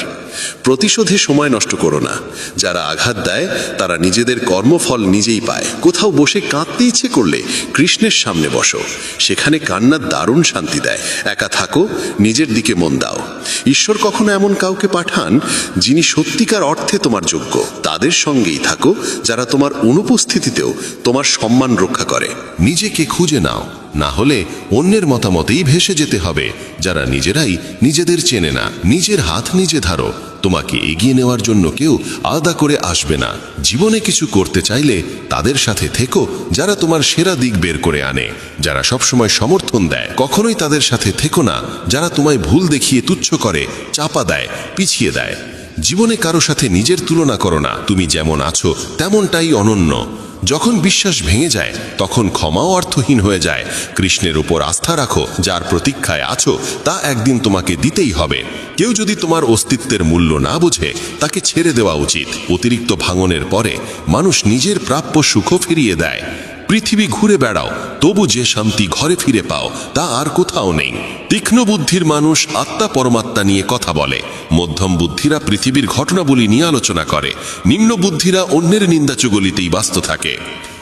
B: প্রতিশোধে সময় নষ্ট করো না। যারা আঘাত দেয় তারা নিজেদের কর্মফল নিজেই পায়। কোথাও বসে কাঁদতে ইচ্ছে করলে কৃষ্ণের সামনে বসো, সেখানে কান্না দারুণ শান্তি দেয়। একা থাকো, নিজের দিকে মন দাও। ঈশ্বর কখনো এমন কাউকে পাঠান যিনি সত্যিকার অর্থে তোমার যোগ্য। তাদের সঙ্গেই থাকো যারা তোমার অনুপস্থিতিতেও তোমার সম্মান রক্ষা করে।
D: নিজেকে খুঁজে নাও, না হলে অন্যের মতামতেই ভেসে যেতে হবে। যারা নিজেরাই নিজেদের চেনে না, নিজের হাত নিজে ধরো। তোমাকে এগিয়ে নেওয়ার জন্য কেউ আলাদা করে আসবে না। জীবনে কিছু করতে চাইলে তাদের সাথে থেকো যারা তোমার সেরা দিক বের করে আনে, যারা সবসময় সমর্থন দেয়। কখনোই তাদের সাথে থেকো না যারা তোমায় ভুল দেখিয়ে তুচ্ছ করে, চাপা দেয়, পিছিয়ে দেয়। জীবনে কারো সাথে নিজের তুলনা করো না। তুমি যেমন আছো তেমনটাই অনন্য। যখন বিশ্বাস ভেঙে যায় তখন ক্ষমাও অর্থহীন হয়ে যায়। কৃষ্ণের উপর আস্থা রাখো। যার প্রতীক্ষায় আছো তা একদিন তোমাকে দিতেই হবে। কেউ যদি তোমার অস্তিত্বের মূল্য না বোঝে তাকে ছেড়ে দেওয়া উচিত। অতিরিক্ত ভাঙনের পরে মানুষ নিজের প্রাপ্য সুখও ফিরিয়ে দেয়। পৃথিবী ঘুরে বেড়াও, তবু যে শান্তি ঘরে ফিরে পাও তা আর কোথাও নেই। তীক্ষ্ণ বুদ্ধির মানুষ আত্মা পরমাত্মা নিয়ে কথা বলে। মধ্যম বুদ্ধিরা পৃথিবীর ঘটনাবলী নিয়ে আলোচনা করে। নিম্ন বুদ্ধিরা অন্যের নিন্দাচুগলিতেই ব্যস্ত থাকে।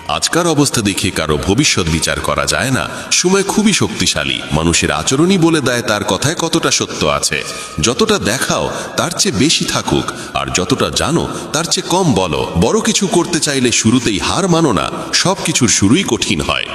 D: আজকার অবস্থা দেখে কারো ভবিষ্যৎ বিচার করা যায় না। সময় খুবই শক্তিশালী। মানুষের আচরণই বলে দেয় তার কথায় কতটা সত্য আছে। যতটা দেখাও তার চেয়ে বেশি থাকুক, আর যতটা জানো তার চেয়ে কম বলো। বড় কিছু করতে চাইলে শুরুতেই হার মানো না। সব কিছুর শুরুই কঠিন হয়।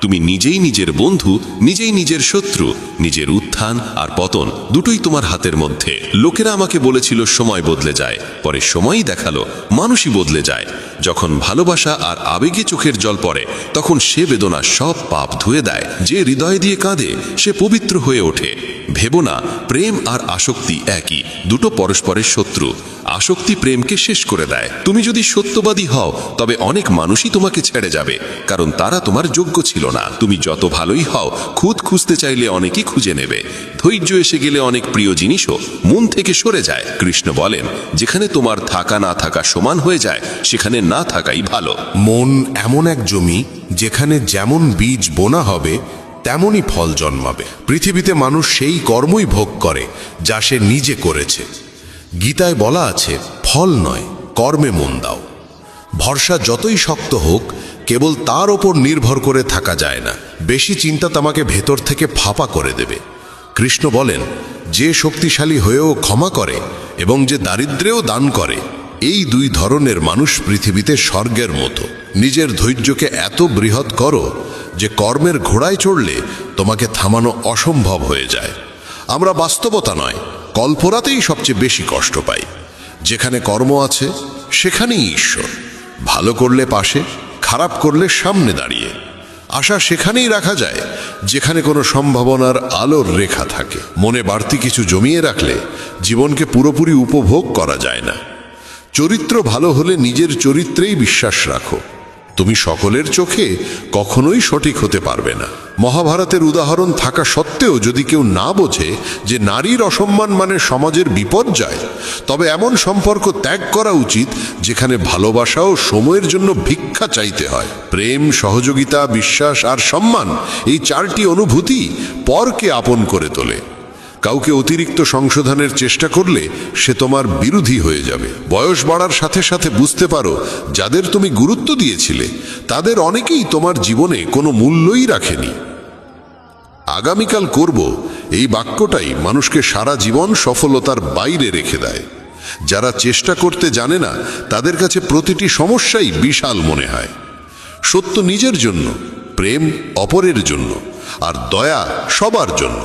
D: তুমি নিজেই নিজের বন্ধু, নিজেই নিজের শত্রু। নিজের উত্থান আর পতন দুটোই তোমার হাতের মধ্যে। লোকেরা আমাকে বলেছিল সময় বদলে যায়, পরে সময়ই দেখালো মানুষই বদলে যায়। যখন ভালোবাসা আর আবেগে চোখের জল পড়ে তখন সে বেদনা সব পাপ ধুয়ে দেয়। যে হৃদয় দিয়ে কাঁদে সে পবিত্র হয়ে ওঠে। ভেবো না প্রেম আর আসক্তি একই, দুটো পরস্পরের শত্রু। আসক্তি প্রেমকে শেষ করে দেয়। তুমি যদি সত্যবাদী হও তবে অনেক মানুষই তোমাকে ছেড়ে যাবে, কারণ তারা তোমার যোগ্য ছিল না। তুমি যত ভালোই হও, খুদ খুঁজতে চাইলে অনেকেই খুঁজে নেবে। ধৈর্য এসে গেলে অনেক প্রিয় জিনিসও মন থেকে সরে যায়। কৃষ্ণ বলেন, যেখানে তোমার থাকা না থাকা সমান হয়ে যায় সেখানে না থাকাই ভালো।
G: মন এমন এক জমি যেখানে যেমন বীজ বোনা হবে তেমনই ফল জন্মাবে। পৃথিবীতে মানুষ সেই কর্মই ভোগ করে যা সে নিজে করেছে। গীতায় বলা আছে, ফল নয় কর্মে মন দাও। ভরসা যতই শক্ত হোক, কেবল তার ওপর নির্ভর করে থাকা যায় না। বেশি চিন্তা তোমাকে ভেতর থেকে ফাঁপা করে দেবে। কৃষ্ণ বলেন, যে শক্তিশালী হয়েও ক্ষমা করে এবং যে দারিদ্র্যেও দান করে, এই দুই ধরনের মানুষ পৃথিবীতে স্বর্গের মতো। নিজের ধৈর্যকে এত বৃহৎ করো যে কর্মের ঘোড়ায় চড়লে তোমাকে থামানো অসম্ভব হয়ে যায়। আমরা বাস্তবতা নয়, কল্পনাতেই সবচেয়ে বেশি কষ্ট পাই। যেখানে কর্ম আছে সেখানেই ঈশ্বর। ভালো করলে পাশে, খারাপ করলে সামনে দাঁড়িয়ে। আশা সেখানেই রাখা যায় যেখানে কোনো সম্ভাবনার আলোর রেখা থাকে। মনে বাড়তি কিছু জমিয়ে রাখলে জীবনকে পুরোপুরি উপভোগ করা যায় না। চরিত্র ভালো হলে নিজের চরিত্রেই বিশ্বাস রাখো। তুমি সকলের চোখে কখনোই সঠিক হতে পারবে না। মহাভারতের উদাহরণ থাকা সত্ত্বেও যদি কেউ না বোঝে যে নারীর অসম্মান মানে সমাজের বিপর্যয়, তবে এমন সম্পর্ক ত্যাগ করা উচিত যেখানে ভালোবাসা ও সময়ের জন্য ভিক্ষা চাইতে হয়। প্রেম, সহযোগিতা, বিশ্বাস আর সম্মান, এই চারটি অনুভূতি পরকে আপন করে তোলে। কাউকে অতিরিক্ত সংশোধনের চেষ্টা করলে সে তোমার বিরোধী হয়ে যাবে। বয়স বাড়ার সাথে সাথে বুঝতে পারো যাদের তুমি গুরুত্ব দিয়েছিলে তাদের অনেকেই তোমার জীবনে কোনো মূল্যই রাখেনি। আগামীকাল করব, এই বাক্যটাই মানুষকে সারা জীবন সফলতার বাইরে রেখে দেয়। যারা চেষ্টা করতে জানে না তাদের কাছে প্রতিটি সমস্যাই বিশাল মনে হয়। সত্য নিজের জন্য, প্রেম অপরের জন্য, আর দয়া সবার জন্য।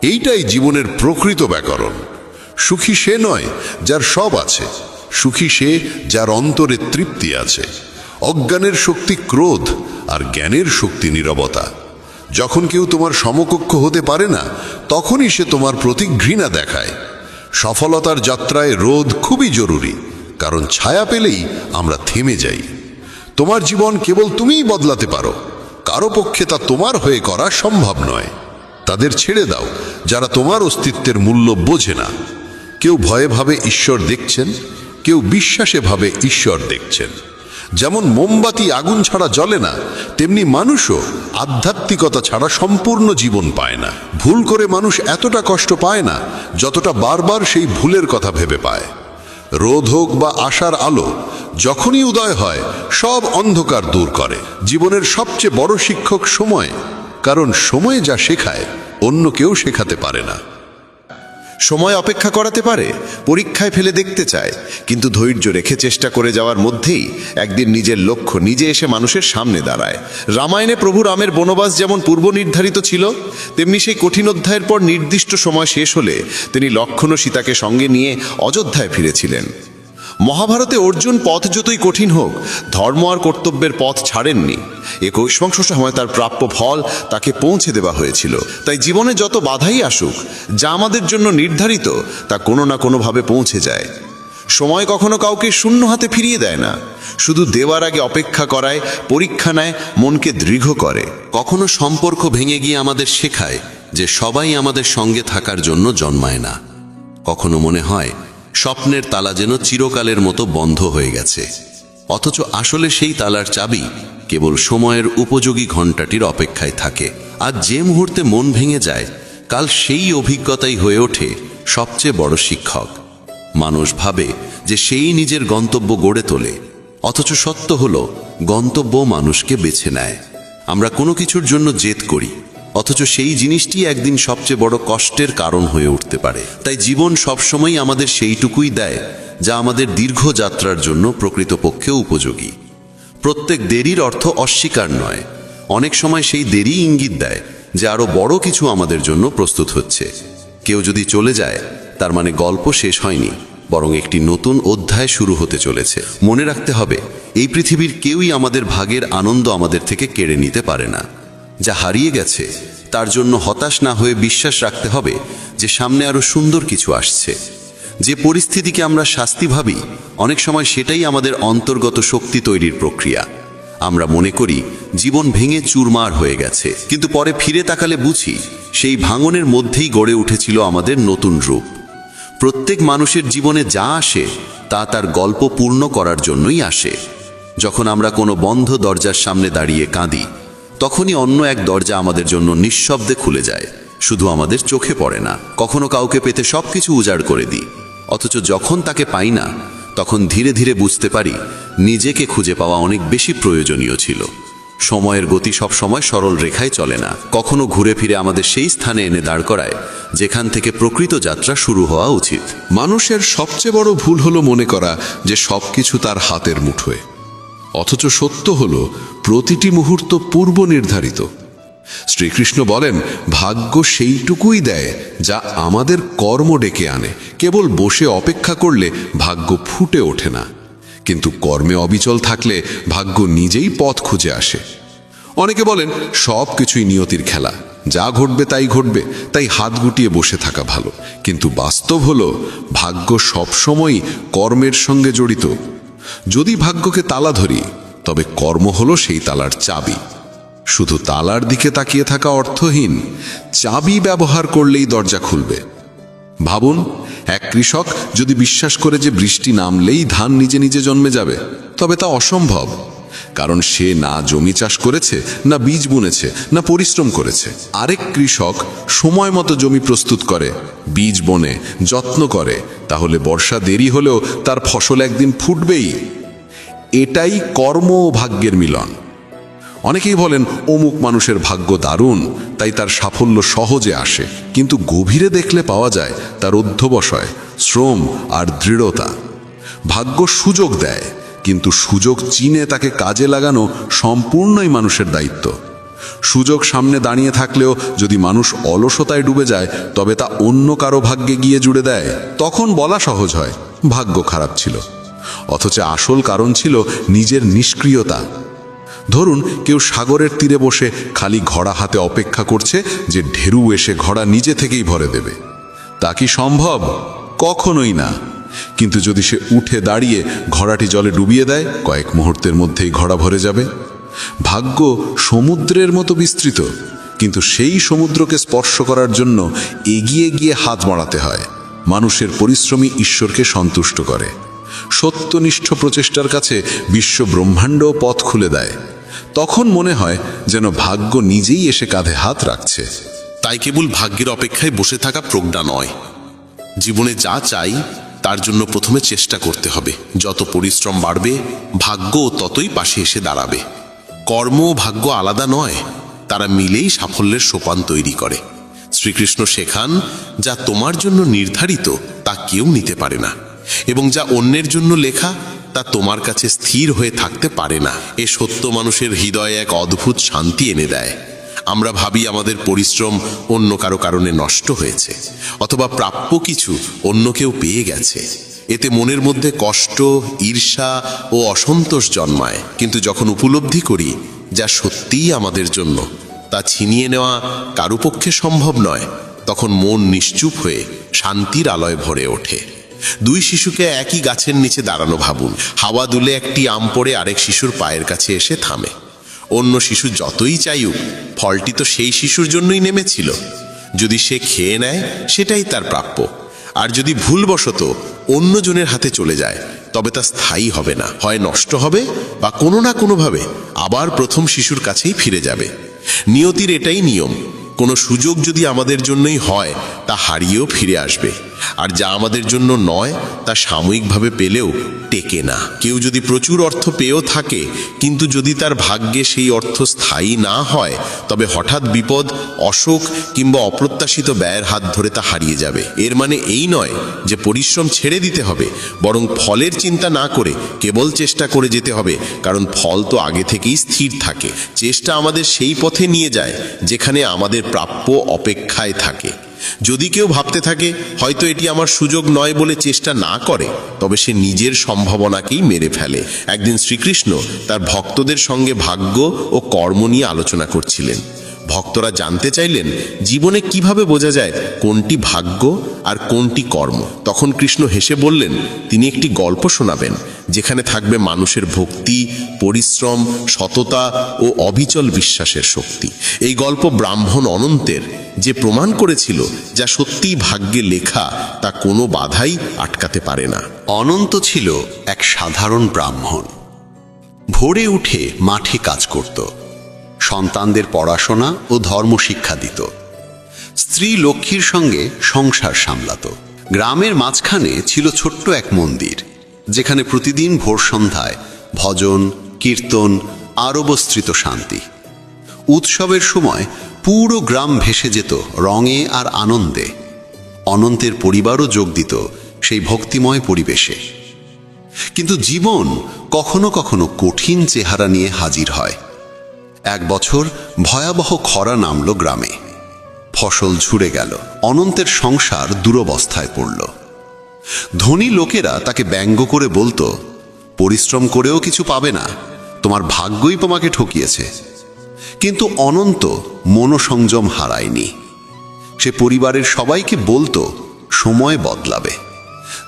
G: এইটাই জীবনের প্রকৃত ব্যাকরণ। সুখী সে নয় যার সব আছে, সুখী সে যার অন্তরে তৃপ্তি আছে। অজ্ঞানের শক্তি ক্রোধ, আর জ্ঞানের শক্তি নীরবতা। যখন কেউ তোমার সমকক্ষ হতে পারে না, তখনই সে তোমার প্রতি ঘৃণা দেখায়। সফলতার যাত্রায় রোধ খুবই জরুরি, কারণ ছায়া পেলেই আমরা থেমে যাই। তোমার জীবন কেবল তুমিই বদলাতে পারো, কারো পক্ষে তা তোমার হয়ে করা সম্ভব নয়। তাদের ছেড়ে দাও যারা তোমার অস্তিত্বের মূল্য বোঝে না। কেউ ভয়ে ভাবে ঈশ্বর দেখছেন, কেউ বিশ্বাসে ভাবে ঈশ্বর দেখছেন। যেমন মোমবাতি আগুন ছাড়া জ্বলে না, তেমনি মানুষও আধ্যাত্মিকতা ছাড়া সম্পূর্ণ জীবন পায় না। ভুল করে মানুষ এতটা কষ্ট পায় না যতটা বারবার সেই ভুলের কথা ভেবে পায়। রোদ হোক বা আশার আলো, যখনই উদয় হয় সব অন্ধকার দূর করে। জীবনের সবচেয়ে বড় শিক্ষক সময়, কারণ সময় যা শেখায় অন্য কেউ শেখাতে পারে না।
H: সময় অপেক্ষা করাতে পারে, পরীক্ষায় ফেলে দেখতে চায়, কিন্তু ধৈর্য রেখে চেষ্টা করে যাওয়ার মধ্যেই একদিন নিজের লক্ষ্য নিজে এসে মানুষের সামনে দাঁড়ায়। রামায়ণে প্রভু রামের বনবাস যেমন পূর্ব নির্ধারিত ছিল, তেমনি সেই কঠিন অধ্যায়ের পর নির্দিষ্ট সময় শেষ হলে তিনি লক্ষ্মণ ও সীতাকে সঙ্গে নিয়ে অযোধ্যায় ফিরেছিলেন। মহাভারতে অর্জুন পথ যতই কঠিন হোক ধর্ম আর কর্তব্যের পথ ছাড়েননি। 21 সময় তার প্রাপ্য ফল তাকে পৌঁছে দেওয়া হয়েছিল। তাই জীবনে যত বাধাই আসুক, যা আমাদের জন্য নির্ধারিত তা কোনো না কোনোভাবে পৌঁছে যায়। সময় কখনো কাউকে শূন্য হাতে ফিরিয়ে দেয় না, শুধু দেওয়ার আগে অপেক্ষা করায়, পরীক্ষা নেয়, মনকে দৃঢ় করে।
D: কখনো সম্পর্ক ভেঙে গিয়ে আমাদের শেখায় যে সবাই আমাদের সঙ্গে থাকার জন্য জন্মায় না। কখনো মনে হয় স্বপ্নের তালা যেন চিরকালের মতো বন্ধ হয়ে গেছে, অথচ আসলে সেই তালার চাবি কেবল সময়ের উপযোগী ঘণ্টাটির অপেক্ষায় থাকে। আর যে মুহূর্তে মন ভেঙে যায়, কাল সেই অভিজ্ঞতাই হয়ে ওঠে সবচেয়ে বড় শিক্ষক। মানুষ ভাবে যে সেই নিজের গন্তব্য গড়ে তোলে, অথচ সত্য হলো গন্তব্য মানুষকে বেছে নেয়। আমরা কোনো কিছুর জন্য জেদ করি, অথচ সেই জিনিসটি একদিন সবচেয়ে বড় কষ্টের কারণ হয়ে উঠতে পারে। তাই জীবন সবসময় আমাদের সেইটুকুই দেয় যা আমাদের দীর্ঘ যাত্রার জন্য প্রকৃতপক্ষে উপযোগী। প্রত্যেক দেরির অর্থ অস্বীকার নয়, অনেক সময় সেই দেরি ইঙ্গিত দেয় যে আরো বড় কিছু আমাদের জন্য প্রস্তুত হচ্ছে। কেউ যদি চলে যায়, তার মানে গল্প শেষ হয়নি, বরং একটি নতুন অধ্যায় শুরু হতে চলেছে। মনে রাখতে হবে, এই পৃথিবীর কেউই আমাদের ভাগের আনন্দ আমাদের থেকে কেড়ে নিতে পারে না। যা হারিয়ে গেছে তার জন্য হতাশ না হয়ে বিশ্বাস রাখতে হবে যে সামনে আরো সুন্দর কিছু আসছে। যে পরিস্থিতিকে আমরা শাস্তি ভাবি, অনেক সময় সেটাই আমাদের অন্তর্গত শক্তি তৈরির প্রক্রিয়া। আমরা মনে করি জীবন ভেঙে চুরমার হয়ে গেছে, কিন্তু পরে ফিরে তাকালে বুঝি সেই ভাঙনের মধ্যেই গড়ে উঠেছিল আমাদের নতুন রূপ। প্রত্যেক মানুষের জীবনে যা আসে তা তার গল্প পূর্ণ করার জন্যই আসে। যখন আমরা কোনো বন্ধ দরজার সামনে দাঁড়িয়ে কাঁদি, তখনই অন্য এক দরজা আমাদের জন্য নিঃশব্দে খুলে যায়, শুধু আমাদের চোখে পড়ে না। কখনো কাউকে পেতে সবকিছু উজাড় করে দিই, অথচ যখন তাকে পাই না, তখন ধীরে ধীরে বুঝতে পারি নিজেকে খুঁজে পাওয়া অনেক বেশি প্রয়োজনীয় ছিল। সময়ের গতি সব সময় সরল রেখায় চলে না, কখনো ঘুরে ফিরে আমাদের সেই স্থানে এনে দাঁড় করায় যেখান থেকে প্রকৃত যাত্রা শুরু হওয়া উচিত।
A: মানুষের সবচেয়ে বড় ভুল হলো মনে করা যে সবকিছু তার হাতের মুঠোয়, অথচ সত্য হলো প্রতিটি মুহূর্ত পূর্ব নির্ধারিত। শ্রীকৃষ্ণ বলেন, ভাগ্য সেইটুকুই দেয় যা আমাদের কর্ম ডেকে আনে। কেবল বসে অপেক্ষা করলে ভাগ্য ফুটে ওঠে না।
G: কিন্তু কর্মে অবিচল থাকলে ভাগ্য নিজেই পথ খুঁজে আসে। অনেকে বলেন সব কিছুই নিয়তির খেলা, যা ঘটবে তাই ঘটবে, তাই হাত গুটিয়ে বসে থাকা ভালো। কিন্তু বাস্তব হলো ভাগ্য সবসময়ই কর্মের সঙ্গে জড়িত। যদি ভাগ্যকে তালা ধরি, তবে কর্ম হলো সেই তালার চাবি। শুধু তালার দিকে তাকিয়ে থাকা অর্থহীন, চাবি ব্যবহার করলেই দরজা খুলবে। ভাবুন, এক কৃষক যদি বিশ্বাস করে যে বৃষ্টি নামলেই ধান নিজে নিজে জন্মে যাবে, তবে তা অসম্ভব। কারণ সে না জমি চাষ করেছে, না বীজ বুনেছে, না পরিশ্রম করেছে। আরেক কৃষক সময় মতো জমি প্রস্তুত করে, বীজ বনে, যত্ন করে, তাহলে বর্ষা দেরি হলেও তার ফসল একদিন ফুটবেই। এটাই কর্ম ও ভাগ্যের মিলন। অনেকেই বলেন অমুক মানুষের ভাগ্য দারুণ, তাই তার সাফল্য সহজে আসে। কিন্তু গভীরে দেখলে পাওয়া যায় তার অধ্যবসায়, শ্রম আর দৃঢ়তা। ভাগ্য সুযোগ দেয়, কিন্তু সুযোগ চিনে তাকে কাজে লাগানো সম্পূর্ণই মানুষের দায়িত্ব। সুযোগ সামনে দাঁড়িয়ে থাকলেও যদি মানুষ অলসতায় ডুবে যায়, তবে তা অন্য কারো ভাগ্যে গিয়ে জুড়ে দেয়। তখন বলা সহজ হয় ভাগ্য খারাপ ছিল, অথচ আসল কারণ ছিল নিজের নিষ্ক্রিয়তা। ধরুন, কেউ সাগরের তীরে বসে খালি ঘোড়া হাতে অপেক্ষা করছে যে ঢেউ এসে ঘোড়া নিজে থেকেই ভরে দেবে। তা কি সম্ভব? কখনোই না। কিন্তু যদি সে উঠে দাঁড়িয়ে ঘোড়াটি জলে ডুবিয়ে দেয়, কয়েক মুহূর্তের মধ্যেই ঘোড়া ভরে যাবে। ভাগ্য সমুদ্রের মতো বিস্তৃত, কিন্তু সেই সমুদ্রকে স্পর্শ করার জন্য এগিয়ে গিয়ে হাত বাড়াতে হয়। মানুষের পরিশ্রমী ঈশ্বরকে সন্তুষ্ট করে। সত্যনিষ্ঠ প্রচেষ্টার কাছে বিশ্ব ব্রহ্মাণ্ড পথ খুলে দেয়। তখন মনে হয় যেন ভাগ্য নিজেই এসে কাঁধে হাত রাখছে।
A: তাই কেবল ভাগ্যের অপেক্ষায় বসে থাকা প্রজ্ঞা নয়। জীবনে যা চাই তার জন্য প্রথমে চেষ্টা করতে হবে। যত পরিশ্রম বাড়বে, ভাগ্য ততই পাশে এসে দাঁড়াবে। কর্ম ও ভাগ্য আলাদা নয়, তারা মিলেই সাফল্যের সোপান তৈরি করে। শ্রীকৃষ্ণ শেখান, যা তোমার জন্য নির্ধারিত তা কেউ নিতে পারে না, এবং যা অন্যের জন্য লেখা তা তোমার কাছে স্থির হয়ে থাকতে পারে না। এ সত্য মানুষের হৃদয়ে এক অদ্ভুত শান্তি এনে দেয়। আমরা ভাবি আমাদের পরিশ্রম অন্য কারো কারণে নষ্ট হয়েছে, অথবা প্রাপ্য কিছু অন্য কেউ পেয়ে গেছে। এতে মনের মধ্যে কষ্ট, ঈর্ষা ও অসন্তোষ জন্মায়। কিন্তু যখন উপলব্ধি করি যা সত্যিই আমাদের জন্য, তা ছিনিয়ে নেওয়া কারো পক্ষে সম্ভব নয়, তখন মন নিশ্চুপ হয়ে শান্তির আলোয় ভরে ওঠে। দুই শিশুকে একই গাছের নিচে দাঁড়ানো ভাবুন। হাওয়া দুলে একটি আম পড়ে আরেক শিশুর পায়ের কাছে এসে থামে। অন্য শিশু যতই চাইুক, ফলটি তো সেই শিশুর জন্যই নেমেছিল। যদি সে খেয়ে নেয়, সেটাই তার প্রাপ্য। আর যদি ভুলবশত অন্যজনের হাতে চলে যায়, তবে তা স্থায়ী হবে না, হয় নষ্ট হবে বা কোনো না কোনোভাবে আবার প্রথম শিশুর কাছেই ফিরে যাবে। নিয়তির এটাই নিয়ম। কোনো সুযোগ যদি আমাদের জন্যই হয়, তা হারিয়েও ফিরে আসবে, আর যা আমাদের জন্য নয় তা সাময়িকভাবে পেলেও টেকে না। কেউ যদি প্রচুর অর্থ পেয়েও থাকে, কিন্তু যদি তার ভাগ্যে সেই অর্থ স্থায়ী না হয়, তবে হঠাৎ বিপদ, অসুখ কিংবা অপ্রত্যাশিত ব্যয়ের হাত ধরে তা হারিয়ে যাবে। এর মানে এই নয় যে পরিশ্রম ছেড়ে দিতে হবে, বরং ফলের চিন্তা না করে কেবল চেষ্টা করে যেতে হবে, কারণ ফল তো আগে থেকেই স্থির থাকে। চেষ্টা আমাদের সেই পথে নিয়ে যায় যেখানে আমাদের প্রাপ্য অপেক্ষায় থাকে। যদি কেউ ভাবতে থাকে হয়তো এটি আমার সুযোগ নয় বলে চেষ্টা না করে, তবে সে নিজের সম্ভাবনাকেই মেরে ফেলে। একদিন শ্রীকৃষ্ণ তার ভক্তদের সঙ্গে ভাগ্য ও কর্ম নিয়ে আলোচনা করছিলেন। ভক্তরা জানতে চাইলেন জীবনে কিভাবে বোঝা যায় কোনটি ভাগ্য আর কোনটি কর্ম। তখন কৃষ্ণ হেসে বললেন তিনি একটি গল্প শোনাবেন, যেখানে থাকবে মানুষের ভক্তি, পরিশ্রম, সততা ও অবিচল বিশ্বাসের শক্তি। এই গল্প ব্রাহ্মণ অনন্তের, যে প্রমাণ করেছিল যা সত্যিই ভাগ্যে লেখা তা কোনো বাধাই আটকাতে পারে না।
B: অনন্ত ছিল এক সাধারণ ব্রাহ্মণ। ভোরে উঠে মাঠে কাজ করত, সন্তানদের পড়াশোনা ও ধর্ম শিক্ষা দিত, স্ত্রী লক্ষ্মীর সঙ্গে সংসার সামলাত। গ্রামের মাঝখানে ছিল ছোট্ট এক মন্দির, যেখানে প্রতিদিন ভোর সন্ধ্যায় ভজন, কীর্তন আর অবস্থিত শান্তি। উৎসবের সময় পুরো গ্রাম ভেসে যেত রঙে আর আনন্দে। অনন্তের পরিবারও যোগ দিত সেই ভক্তিময় পরিবেশে। কিন্তু জীবন কখনো কখনো কঠিন চেহারা নিয়ে হাজির হয়। এক বছর ভয়াবহ খরা নামল গ্রামে। ফসল ঝুরে গেল, অনন্তের সংসার দুরবস্থায় পড়ল। ধনী লোকেরা তাকে ব্যঙ্গ করে বলতো,
H: পরিশ্রম করেও কিছু পাবে না, তোমার ভাগ্যই তোমাকে ঠকিয়েছে। কিন্তু অনন্ত মনোসংযম হারায়নি। সে পরিবারের সবাইকে বলতো সময় বদলাবে,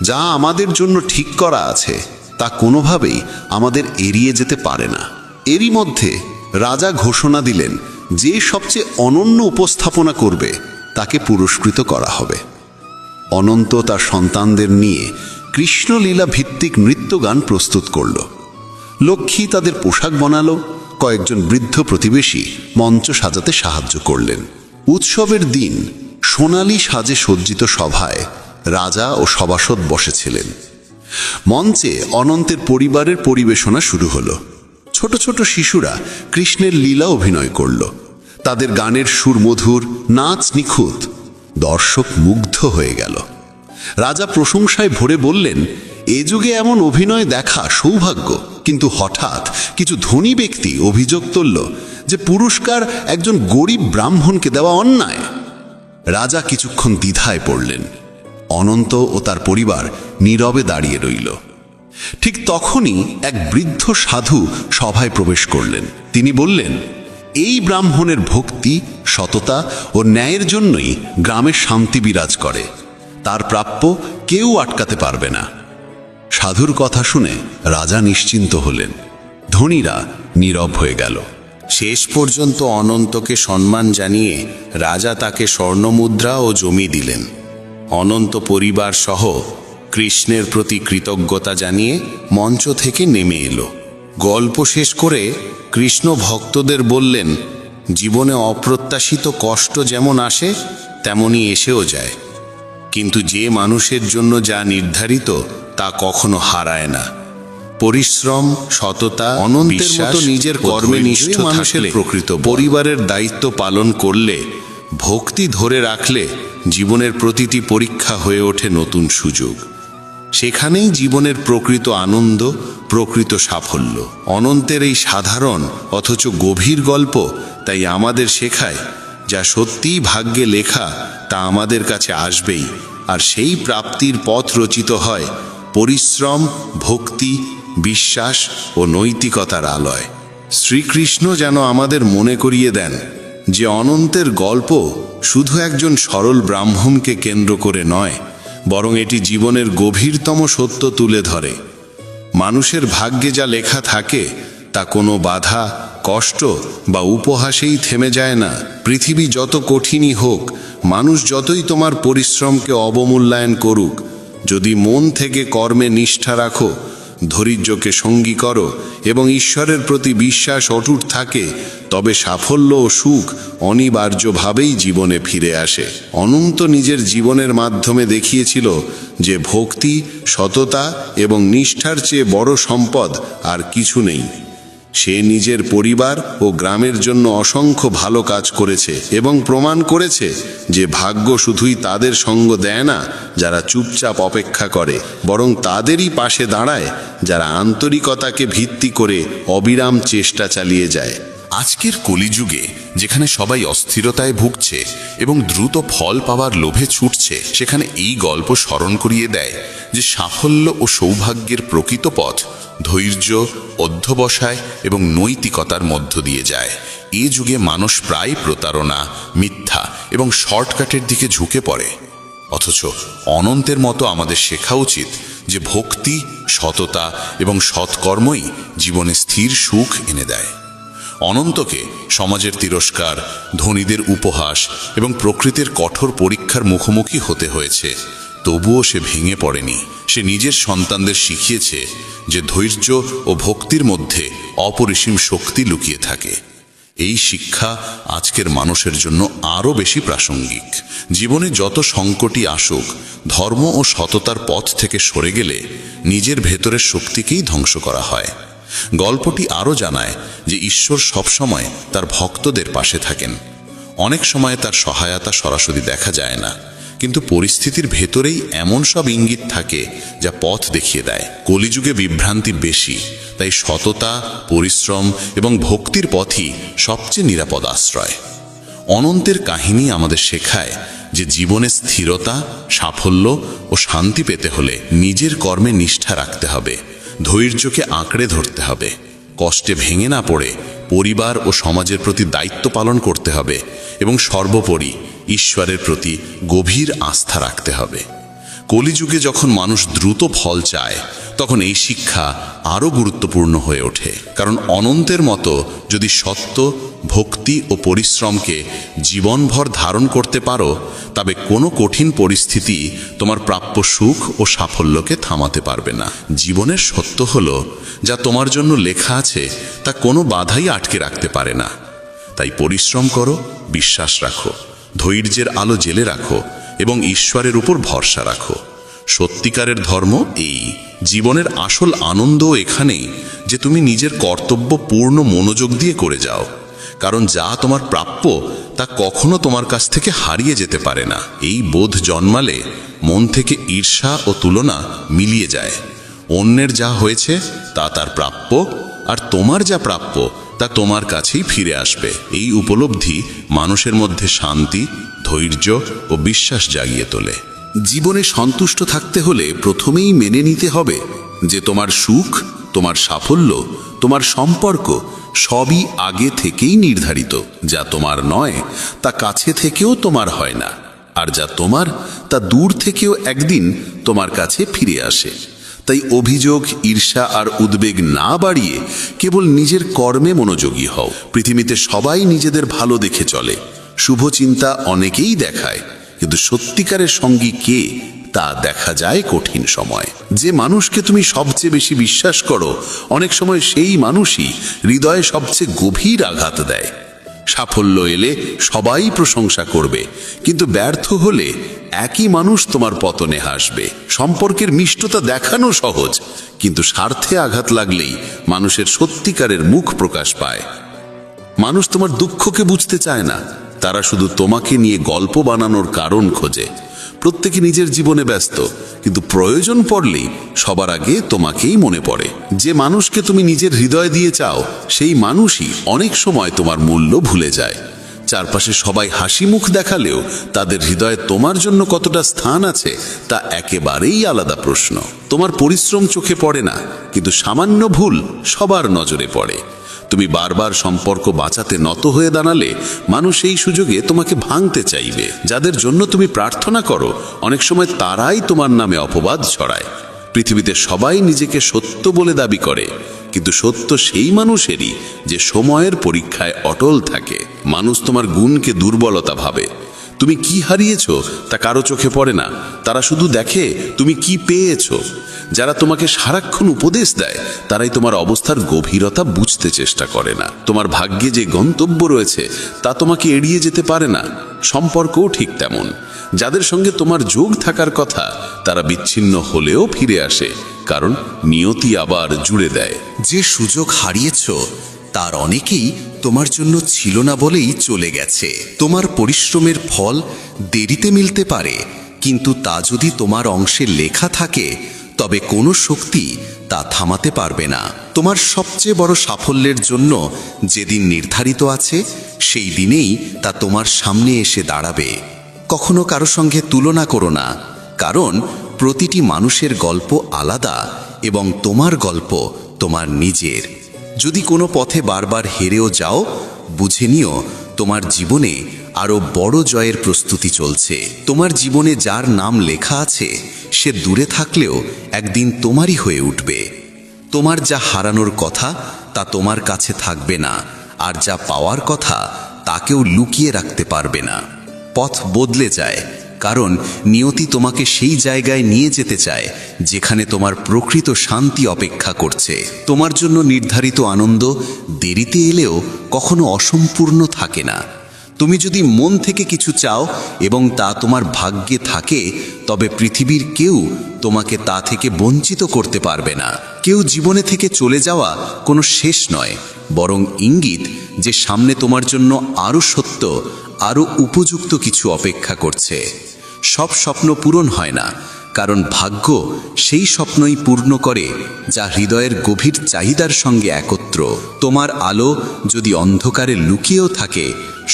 H: যা আমাদের জন্য ঠিক করা আছে তা কোনোভাবেই আমাদের এড়িয়ে যেতে পারে না। এরই মধ্যে রাজা ঘোষণা দিলেন যে সবচেয়ে অনন্য উপস্থাপনা করবে তাকে পুরস্কৃত করা হবে। অনন্ত তার সন্তানদের নিয়ে কৃষ্ণলীলা ভিত্তিক নৃত্যগান প্রস্তুত করল। লক্ষ্মী তাদের পোশাক বানালো, কয়েকজন বৃদ্ধ প্রতিবেশী মঞ্চ সাজাতে সাহায্য করলেন। উৎসবের দিন সোনালি সাজে সজ্জিত সভায় রাজা ও সভাসদ বসেছিলেন। মঞ্চে অনন্তের পরিবারের পরিবেশনা শুরু হলো। ছোট ছোট শিশুরা কৃষ্ণের লীলা অভিনয় করল। তাদের গানের সুর মধুর, নাচ নিখুঁত। দর্শক মুগ্ধ হয়ে গেল। রাজা প্রশংসায় ভরে বললেন, এ যুগে এমন অভিনয় দেখা সৌভাগ্য। কিন্তু হঠাৎ কিছু ধনী ব্যক্তি অভিযোগ তুলল যে পুরস্কার একজন গরিব ব্রাহ্মণকে দেওয়া অন্যায়। রাজা কিছুক্ষণ দ্বিধায় পড়লেন। অনন্ত ও তার পরিবার নীরবে দাঁড়িয়ে রইল। ঠিক তখনই এক বৃদ্ধ সাধু সভায় প্রবেশ করলেন। তিনি বললেন, এই ব্রাহ্মণের ভক্তি, সততা ও ন্যায়ের জন্যই গ্রামে শান্তি বিরাজ করে। তার প্রাপ্য কেউ আটকাতে পারবে না। সাধুর কথা শুনে রাজা নিশ্চিন্ত হলেন। ধনীরা নীরব হয়ে গেল।
A: শেষ পর্যন্ত অনন্তকে সম্মান জানিয়ে রাজা তাকে স্বর্ণমুদ্রা ও জমি দিলেন। অনন্ত পরিবার সহ কৃষ্ণের প্রতি কৃতজ্ঞতা জানিয়ে মঞ্চ থেকে নেমে এলো। গল্প শেষ করে কৃষ্ণ ভক্তদের বললেন, জীবনে অপ্রত্যাশিত কষ্ট যেমন আসে তেমনি এসেও যায়, কিন্তু যে মানুষের জন্য যা নির্ধারিত তা কখনো হারায় না। পরিশ্রম, সততা, অনন্তের মতো নিজের কর্মে নিষ্ঠ মানুষের প্রকৃত পরিবারের দায়িত্ব পালন করলে, ভক্তি ধরে রাখলে জীবনের প্রতিটি পরীক্ষা হয়ে ওঠে নতুন সুযোগ। সেখানেই জীবনের প্রকৃত আনন্দ, প্রকৃত সাফল্য। অনন্তের এই সাধারণ অথচ গভীর গল্প তাই আমাদের শেখায়, যা সত্যিই ভাগ্যে লেখা তা আমাদের কাছে আসবেই। আর সেই প্রাপ্তির পথ রচিত হয় পরিশ্রম, ভক্তি, বিশ্বাস ও নৈতিকতার আলোয়। শ্রীকৃষ্ণ যেন আমাদের মনে করিয়ে দেন যে অনন্তের গল্প শুধু একজন সরল ব্রাহ্মণকে কেন্দ্র করে নয়, বরং এটি জীবনের গভীরতম সত্য তুলে ধরে। মানুষের ভাগ্যে যা লেখা থাকে তা কোনো বাধা, কষ্ট বা উপহাসেই থেমে যায় না। পৃথিবী যত কঠিনই হোক, মানুষ যতই তোমার পরিশ্রমকে অবমূল্যায়ন করুক, যদি মন থেকে কর্মে নিষ্ঠা রাখো, ধৈর্যকে সঙ্গী করো এবং ঈশ্বরের প্রতি বিশ্বাস অটুট থাকে, তবে সাফল্য ও সুখ অনিবার্যভাবেই জীবনে ফিরে আসে। অনন্ত নিজের জীবনের মাধ্যমে দেখিয়েছিল যে ভক্তি, সততা এবং নিষ্ঠার চেয়ে বড় সম্পদ আর কিছু নেই। সে নিজের পরিবার ও গ্রামের জন্য অসংখ্য ভালো কাজ করেছে এবং প্রমাণ করেছে যে ভাগ্য শুধুই তাদের সঙ্গ দেয় না যারা চুপচাপ অপেক্ষা করে, বরং তাদেরই পাশে দাঁড়ায় যারা আন্তরিকতাকে ভিত্তি করে অবিরাম চেষ্টা চালিয়ে যায়।
D: আজকের কলিযুগে যেখানে সবাই অস্থিরতায় ভুগছে এবং দ্রুত ফল পাওয়ার লোভে ছুটছে, সেখানে এই গল্প স্মরণ করিয়ে দেয় যে সাফল্য ও সৌভাগ্যের প্রকৃত পথ ধৈর্য, অধ্যবসায় এবং নৈতিকতার মধ্য দিয়ে যায়। এই যুগে মানুষ প্রায় প্রতারণা, মিথ্যা এবং শর্টকাটের দিকে ঝুঁকে পড়ে। অথচ অনন্তের মতো আমাদের শেখা উচিত যে ভক্তি, সততা এবং সৎকর্মই জীবনে স্থির সুখ এনে দেয়। অনন্তকে সমাজের তিরস্কার, ধনীদের উপহাস এবং প্রকৃতির কঠোর পরীক্ষার মুখোমুখি হতে হয়েছে, তবুও সে ভেঙে পড়েনি। সে নিজের সন্তানদের শিখিয়েছে যে ধৈর্য ও ভক্তির মধ্যে অপরিসীম শক্তি লুকিয়ে থাকে। এই শিক্ষা আজকের মানুষের জন্য আরও বেশি প্রাসঙ্গিক। জীবনে যত সংকটই আসুক, ধর্ম ও সততার পথ থেকে সরে গেলে নিজের ভেতরের শক্তিকেই ধ্বংস করা হয়। গল্পটি আরও জানায় যে ঈশ্বর সবসময় তার ভক্তদের পাশে থাকেন। অনেক সময় তার সহায়তা সরাসরি দেখা যায় না, কিন্তু পরিস্থিতির ভেতরেই এমন সব ইঙ্গিত থাকে যা পথ দেখিয়ে দেয়। কলিযুগে বিভ্রান্তি বেশি, তাই সততা, পরিশ্রম এবং ভক্তির পথই সবচেয়ে নিরাপদ আশ্রয়। অনন্তের কাহিনী আমাদের শেখায় যে জীবনে স্থিরতা, সাফল্য ও শান্তি পেতে হলে নিজের কর্মে নিষ্ঠা রাখতে হবে,
B: ধৈর্যকে আঁকড়ে ধরতে হবে, কষ্টে ভেঙে না পড়ে পরিবার ও সমাজের প্রতি দায়িত্ব পালন করতে হবে এবং সর্বোপরি ঈশ্বরের প্রতি গভীর আস্থা রাখতে হবে। কলিযুগে যখন মানুষ দ্রুত ফল চায়, তখন এই শিক্ষা আরও গুরুত্বপূর্ণ হয়ে ওঠে। কারণ অনন্তের মতো যদি সত্য, ভক্তি ও পরিশ্রমকে জীবনভর ধারণ করতে পারো, তবে কোনো কঠিন পরিস্থিতি তোমার প্রাপ্য সুখ ও সাফল্যকে থামাতে পারবে না। জীবনের সত্য হলো, যা তোমার জন্য লেখা আছে তা কোনো বাধাই আটকে রাখতে পারে না। তাই পরিশ্রম করো, বিশ্বাস রাখো, ধৈর্যের আলো জেলে রাখো এবং ঈশ্বরের উপর ভরসা রাখো। সত্যিকারের ধর্ম এই। জীবনের আসল আনন্দ এখানেই যে তুমি নিজের কর্তব্য পূর্ণ মনোযোগ দিয়ে করে যাও। কারণ যা তোমার প্রাপ্য তা কখনো তোমার কাছ থেকে হারিয়ে যেতে পারে না। এই বোধ জন্মালে মন থেকে ঈর্ষা ও তুলনা মিলিয়ে যায়। অন্যের যা হয়েছে তা তার প্রাপ্য, আর তোমার যা প্রাপ্য তা তোমার কাছেই ফিরে আসবে। এই উপলব্ধি মানুষের মধ্যে শান্তি, ধৈর্য ও বিশ্বাস জাগিয়ে তোলে।
E: জীবনে সন্তুষ্ট থাকতে হলে প্রথমেই মেনে নিতে হবে যে তোমার সুখ, তোমার সাফল্য, তোমার সম্পর্ক সবই আগে থেকেই নির্ধারিত। যা তোমার নয় তা কাছে থেকেও তোমার হয় না, আর যা তোমার তা দূর থেকেও একদিন তোমার কাছে ফিরে আসে। তাই অভিযোগ, ঈর্ষা আর উদ্বেগ না বাড়িয়ে কেবল নিজের কর্মে মনোযোগী হও। পৃথিবীতে সবাই নিজেদের ভালো দেখে চলে, শুভ চিন্তা অনেকেই দেখায়, কিন্তু সত্যিকারের সঙ্গী কে তা দেখা যায় কঠিন সময়। যে মানুষকে তুমি সবচেয়ে বেশি বিশ্বাস করো, অনেক সময় সেই মানুষই হৃদয়ে সবচেয়ে গভীর আঘাত দেয়। সাফল্য এলে সবাই প্রশংসা করবে, কিন্তু ব্যর্থ হলে একই মানুষ তোমার পতনে হাসবে। সম্পর্কের মিষ্টতা দেখানো সহজ, কিন্তু স্বার্থে আঘাত লাগলেই মানুষের সত্যিকারের মুখ প্রকাশ পায়। মানুষ তোমার দুঃখকে বুঝতে চায় না, তারা শুধু তোমাকে নিয়ে গল্প বানানোর কারণ খোঁজে। প্রত্যেকে নিজের জীবনে ব্যস্ত, কিন্তু প্রয়োজন পড়লেই সবার আগে তোমাকেই মনে পড়ে। যে মানুষকে তুমি নিজের হৃদয় দিয়ে চাও, সেই মানুষই অনেক সময় তোমার মূল্য ভুলে যায়। চারপাশে সবাই হাসি মুখ দেখালেও তাদের হৃদয়ে তোমার জন্য কতটা স্থান আছে তা একেবারেই আলাদা প্রশ্ন। তোমার পরিশ্রম চোখে পড়ে না, কিন্তু সামান্য ভুল সবার নজরে পড়ে। তুমি বারবার সম্পর্ক বাঁচাতে নত হয়ে দাঁড়ালে মানুষ এই সুযোগে তোমাকে ভাঙতে চাইবে। যাদের জন্য তুমি প্রার্থনা করো, অনেক সময় তারাই তোমার নামে অপবাদ ছড়ায়। পৃথিবীতে সবাই নিজেকে সত্য বলে দাবি করে, কিন্তু সত্য সেই মানুষেরই যে সময়ের পরীক্ষায় অটল থাকে। মানুষ তোমার গুণকে দুর্বলতা ভাবে। তুমি কি হারিয়েছো তা কারো চোখে পড়ে না, তারা শুধু দেখে তুমি কি পেয়েছো। যারা তোমাকে সারাক্ষণ উপদেশ দেয়, তারাই তোমার অবস্থার গভীরতা বুঝতে চেষ্টা করে না। তোমার ভাগ্যে যে গন্তব্য রয়েছে তা তোমাকে এড়িয়ে যেতে পারে না। সম্পর্কও ঠিক তেমন। যাদের সঙ্গে তোমার যোগ থাকার কথা, তারা বিচ্ছিন্ন হলেও ফিরে আসে, কারণ নিয়তি আবার জুড়ে দেয়। যে সুযোগ হারিয়েছো তার অনেকেই তোমার জন্য ছিল না বলেই চলে গেছে। তোমার পরিশ্রমের ফল দেরিতে মিলতে পারে, কিন্তু তা যদি তোমার অংশে লেখা থাকে, তবে কোনো শক্তি তা থামাতে পারবে না। তোমার সবচেয়ে বড় সাফল্যের জন্য যেদিন নির্ধারিত আছে, সেই দিনেই তা তোমার সামনে এসে দাঁড়াবে। কখনো কারো সঙ্গে তুলনা করো না, কারণ প্রতিটি মানুষের গল্প আলাদা এবং তোমার গল্প তোমার নিজের। যদি কোনো পথে বারবার হেরেও যাও, বুঝে নিও তোমার জীবনে আরও বড় জয়ের প্রস্তুতি চলছে। তোমার জীবনে যার নাম লেখা আছে, সে দূরে থাকলেও একদিন তোমারই হয়ে উঠবে। তোমার যা হারানোর কথা তা তোমার কাছে থাকবে না, আর যা পাওয়ার কথা তাকেও লুকিয়ে রাখতে পারবে না। পথ বদলে যায়, কারণ নিয়তি তোমাকে সেই জায়গায় নিয়ে যেতে চায় যেখানে তোমার প্রকৃত শান্তি অপেক্ষা করছে। তোমার জন্য নির্ধারিত আনন্দ দেরিতে এলেও কখনো অসম্পূর্ণ থাকে না। তুমি যদি মন থেকে কিছু চাও এবং তা তোমার ভাগ্যে থাকে, তবে পৃথিবীর কেউ তোমাকে তা থেকে বঞ্চিত করতে পারবে না। কেউ জীবনে থেকে চলে যাওয়া কোনো শেষ নয়, বরং ইঙ্গিত যে সামনে তোমার জন্য আরও সত্য, আরও উপযুক্ত কিছু অপেক্ষা করছে। সব স্বপ্ন পূরণ হয় না, কারণ ভাগ্য সেই স্বপ্নই পূর্ণ করে যা হৃদয়ের গভীর চাহিদার সঙ্গে একত্র। তোমার আলো যদি অন্ধকারে লুকিয়েও থাকে,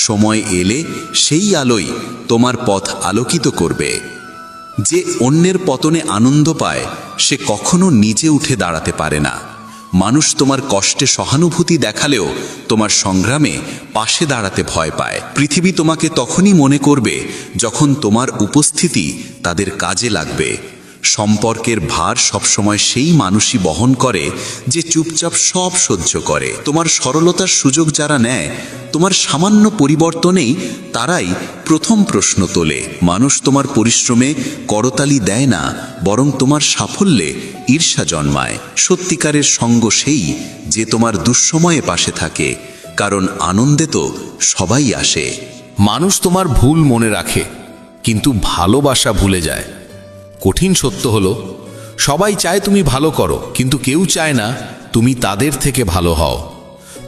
E: সময় এলে সেই আলোই তোমার পথ আলোকিত করবে। যে অন্যের পতনে আনন্দ পায় সে কখনো নিজে উঠে দাঁড়াতে পারে না। মানুষ তোমার কষ্টে সহানুভূতি দেখালেও তোমার সংগ্রামে পাশে দাঁড়াতে ভয় পায়। পৃথিবী তোমাকে তখনই মনে করবে যখন তোমার উপস্থিতি তাদের কাজে লাগবে। সম্পর্কের ভার সবসময় সেই মানুষই বহন করে যে চুপচাপ সব সহ্য করে। তোমার সরলতার সুযোগ যারা নেয়, তোমার সামান্য পরিবর্তনেই তারাই প্রথম প্রশ্ন তোলে। মানুষ তোমার পরিশ্রমে করতালি দেয় না, বরং তোমার সাফল্যে ঈর্ষা জন্মায়। সত্যিকারের সঙ্গ সেই যে তোমার দুঃসময়ে পাশে থাকে, কারণ আনন্দে তো সবাই আসে।
F: মানুষ তোমার ভুল মনে রাখে, কিন্তু ভালোবাসা ভুলে যায়। কঠিন সত্য হলো, সবাই চায় তুমি ভালো করো, কিন্তু কেউ চায় না তুমি তাদের থেকে ভালো হও।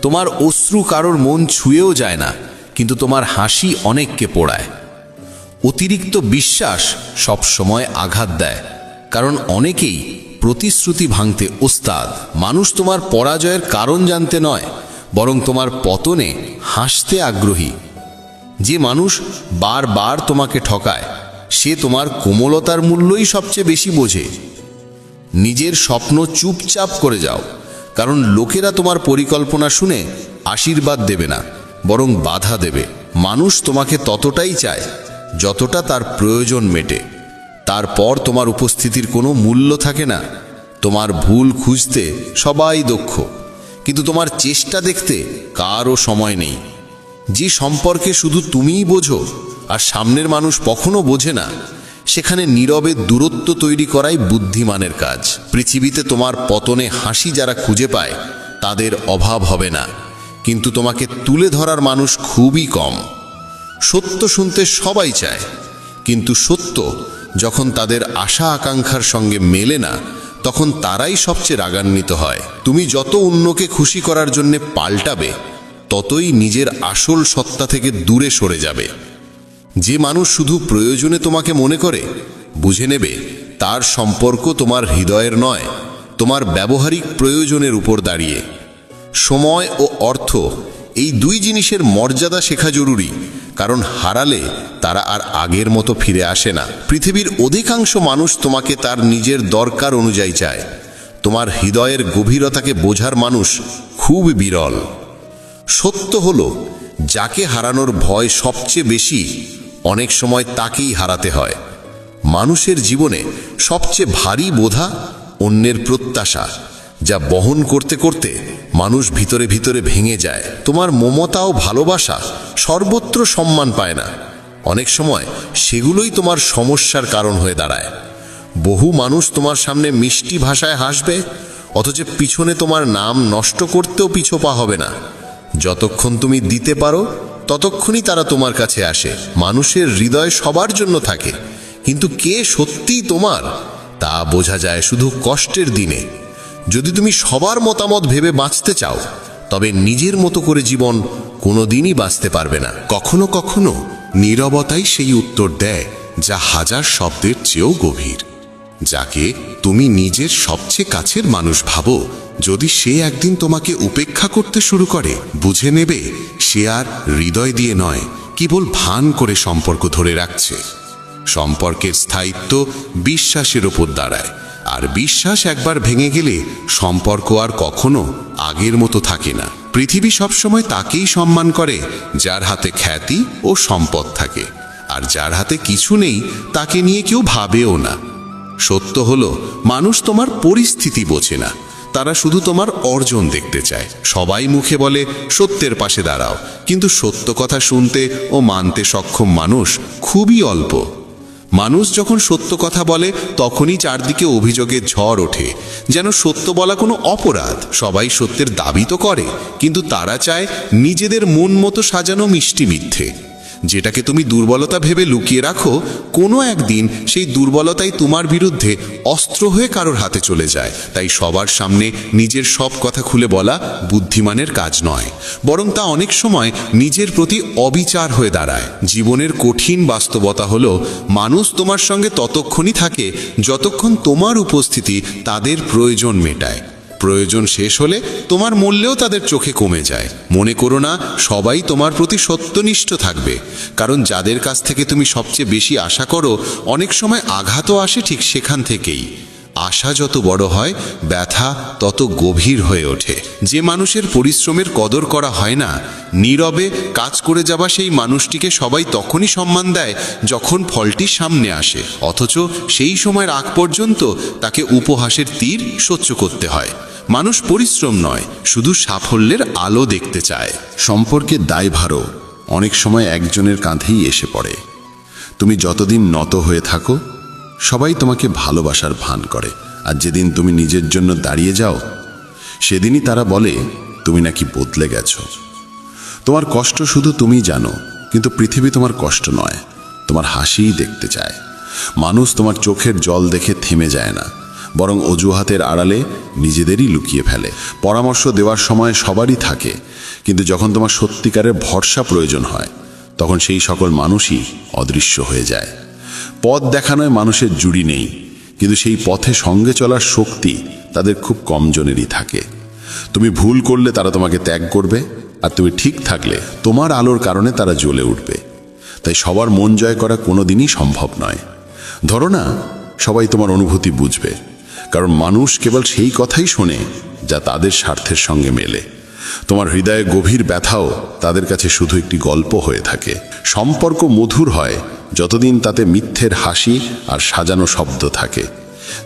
F: তোমার অশ্রু কারোর মন ছুঁয়েও যায় না, কিন্তু তোমার হাসি অনেককে পোড়ায়। অতিরিক্ত বিশ্বাস সব সময় আঘাত দেয়, কারণ অনেকেই প্রতিশ্রুতি ভাঙতে ওস্তাদ। মানুষ তোমার পরাজয়ের কারণ জানতে নয়, বরং তোমার পতনে হাসতে আগ্রহী। যে মানুষ বারবার তোমাকে ঠকায়, সে তোমার কোমলতার মূল্যই সবচেয়ে বেশি বোঝে। নিজের স্বপ্ন চুপচাপ করে যাও, কারণ লোকেরা তোমার পরিকল্পনা শুনে আশীর্বাদ দেবে না, বরং বাধা দেবে। মানুষ তোমাকে ততটাই চায় যতটা তার প্রয়োজন মেটে। তারপর তোমার উপস্থিতির কোনো মূল্য থাকে না। তোমার ভুল খুঁজতে সবাই দক্ষ, কিন্তু তোমার চেষ্টা দেখতে কারও সময় নেই। যে সম্পর্কে শুধু তুমিই বোঝো আর সামনের মানুষ কখনো বোঝে না, সেখানে নীরবে দূরত্ব তৈরি করাই বুদ্ধিমানের কাজ। পৃথিবীতে তোমার পতনে হাসি যারা খুঁজে পায় তাদের অভাব হবে না, কিন্তু তোমাকে তুলে ধরার মানুষ খুবই কম। সত্য শুনতে সবাই চায়, কিন্তু সত্য যখন তাদের আশা আকাঙ্ক্ষার সঙ্গে মেলে না, তখন তারাই সবচেয়ে রাগান্বিত হয়। তুমি যত অন্যকে খুশি করার জন্য পাল্টাবে, ততই নিজের আসল সত্তা থেকে দূরে সরে যাবে। যে মানুষ শুধু প্রয়োজনে তোমাকে মনে করে, বুঝে নেবে তার সম্পর্ক তোমার হৃদয়ের নয়, তোমার ব্যবহারিক প্রয়োজনের উপর দাঁড়িয়ে। সময় ও অর্থ, এই দুই জিনিসের মর্যাদা শেখা জরুরি, কারণ হারালে তারা আর আগের মতো ফিরে আসে না। পৃথিবীর অধিকাংশ মানুষ তোমাকে তার নিজের দরকার অনুযায়ী চায়। তোমার হৃদয়ের গভীরতাকে বোঝার মানুষ খুব বিরল। সত্য হলো, যাকে হারানোর ভয় সবচেয়ে বেশি, অনেক সময় তাকেই হারাতে হয়। মানুষের জীবনে সবচেয়ে ভারী বোঝা অন্যের প্রত্যাশা, যা বহন করতে করতে মানুষ ভিতরে ভিতরে ভেঙে যায়। তোমার মমতা ও ভালোবাসা সর্বত্র সম্মান পায় না, অনেক সময় সেগুলোই তোমার সমস্যার কারণ হয়ে দাঁড়ায়। বহু মানুষ তোমার সামনে মিষ্টি ভাষায় হাসবে, অথচ পিছনে তোমার নাম নষ্ট করতেও পিছোপা হবে না। যতক্ষণ তুমি দিতে পারো ততক্ষণই তারা তোমার কাছে আসে। মানুষের হৃদয় সবার জন্য থাকে, কিন্তু কে সত্যিই তোমার তা বোঝা যায় শুধু কষ্টের দিনে। যদি তুমি সবার মতামত ভেবে বাঁচতে চাও, তবে নিজের মতো করে জীবন কোনোদিনই বাঁচতে পারবে না।
G: কখনো কখনো নীরবতাই সেই উত্তর দেয় যা হাজার শব্দের চেয়েও গভীর। যাকে তুমি নিজের সবচেয়ে কাছের মানুষ ভাবো, যদি সে একদিন তোমাকে উপেক্ষা করতে শুরু করে, বুঝে নেবে সে আর হৃদয় দিয়ে নয়, কেবল ভান করে সম্পর্ক ধরে রাখছে। সম্পর্কের স্থায়িত্ব বিশ্বাসের ওপর দাঁড়ায়, আর বিশ্বাস একবার ভেঙে গেলে সম্পর্ক আর কখনো আগের মতো থাকে না। পৃথিবী সবসময় তাকেই সম্মান করে যার হাতে খ্যাতি ও সম্পদ থাকে, আর যার হাতে কিছু নেই তাকে নিয়ে কেউ ভাবেও না। সত্য হলো, মানুষ তোমার পরিস্থিতি বোঝে না, তারা শুধু তোমার অর্জন দেখতে চায়। সবাই মুখে বলে সত্যের পাশে দাঁড়াও, কিন্তু সত্য কথা শুনতে ও মানতে সক্ষম মানুষ খুবই অল্প। মানুষ যখন সত্য কথা বলে, তখনই চারদিকে অভিযোগের ঝড় ওঠে, যেন সত্য বলা কোনো অপরাধ। সবাই সত্যের দাবি তো করে, কিন্তু তারা চায় নিজেদের মন মতো সাজানো মিষ্টি মিথ্যে। যেটাকে তুমি দুর্বলতা ভেবে লুকিয়ে রাখো, কোনো একদিন সেই দুর্বলতাই তোমার বিরুদ্ধে অস্ত্র হয়ে কারোর হাতে চলে যায়। তাই সবার সামনে নিজের সব কথা খুলে বলা বুদ্ধিমানের কাজ নয়, বরং তা অনেক সময় নিজের প্রতি অবিচার হয়ে দাঁড়ায়। জীবনের কঠিন বাস্তবতা হলো, মানুষ তোমার সঙ্গে ততক্ষণই থাকে যতক্ষণ তোমার উপস্থিতি তাদের প্রয়োজন মেটায়। প্রয়োজন শেষ হলে তোমার মূল্যেও তাদের চোখে কমে যায়। মনে করো না সবাই তোমার প্রতি সত্যনিষ্ঠ থাকবে, কারণ যাদের কাছ থেকে তুমি সবচেয়ে বেশি আশা করো অনেক সময় আঘাতও আসে ঠিক সেখান থেকেই। আশা যত বড় হয় ব্যথা তত গভীর হয়ে ওঠে। যে মানুষের পরিশ্রমের কদর করা হয় না, নীরবে কাজ করে যাওয়া সেই মানুষটিকে সবাই তখনই সম্মান দেয় যখন ফলটি সামনে আসে, অথচ সেই সময়ের আগ পর্যন্ত তাকে উপহাসের তীর সহ্য করতে হয়। মানুষ পরিশ্রম নয়, শুধু সাফল্যের আলো দেখতে চায়।
B: সম্পর্কের দায়ভারও অনেক সময় একজনের কাঁধেই এসে পড়ে। তুমি যতদিন নত হয়ে থাকো সবাই তোমাকে ভালোবাসার ভান করে, আর যেদিন তুমি নিজের জন্য দাঁড়িয়ে যাও সেদিনই তারা বলে তুমি নাকি বদলে গেছো। তোমার কষ্ট শুধু তুমি জানো, কিন্তু পৃথিবী তোমার কষ্ট নয়, তোমার হাসিই দেখতে চায়। মানুষ তোমার চোখের জল দেখে থেমে যায় না, বরং অজুহাতের আড়ালে নিজেদেরই লুকিয়ে ফেলে। পরামর্শ দেওয়ার সময় সবারই থাকে, কিন্তু যখন তোমার সত্যিকারের ভরসা প্রয়োজন হয় তখন সেই সকল মানুষই অদৃশ্য হয়ে যায়। পথ দেখানোয় মানুষের জুড়ি নেই, কিন্তু সেই পথে সঙ্গে চলার শক্তি তাদের খুব কম জনেরই থাকে। তুমি ভুল করলে তারা তোমাকে ত্যাগ করবে, আর তুমি ঠিক থাকলে তোমার আলোর কারণে তারা জ্বলে উঠবে। তাই সবার মন জয় করা কোনোদিনই সম্ভব নয়। ধরো না সবাই তোমার অনুভূতি বুঝবে, কারণ মানুষ কেবল সেই কথাই শোনে যা তাদের স্বার্থের সঙ্গে মেলে। তোমার হৃদয়ে গভীর ব্যথাও তাদের কাছে শুধু একটি গল্প হয়ে থাকে। সম্পর্ক মধুর হয় যতদিন তাতে মিথ্যের হাসি আর সাজানো শব্দ থাকে।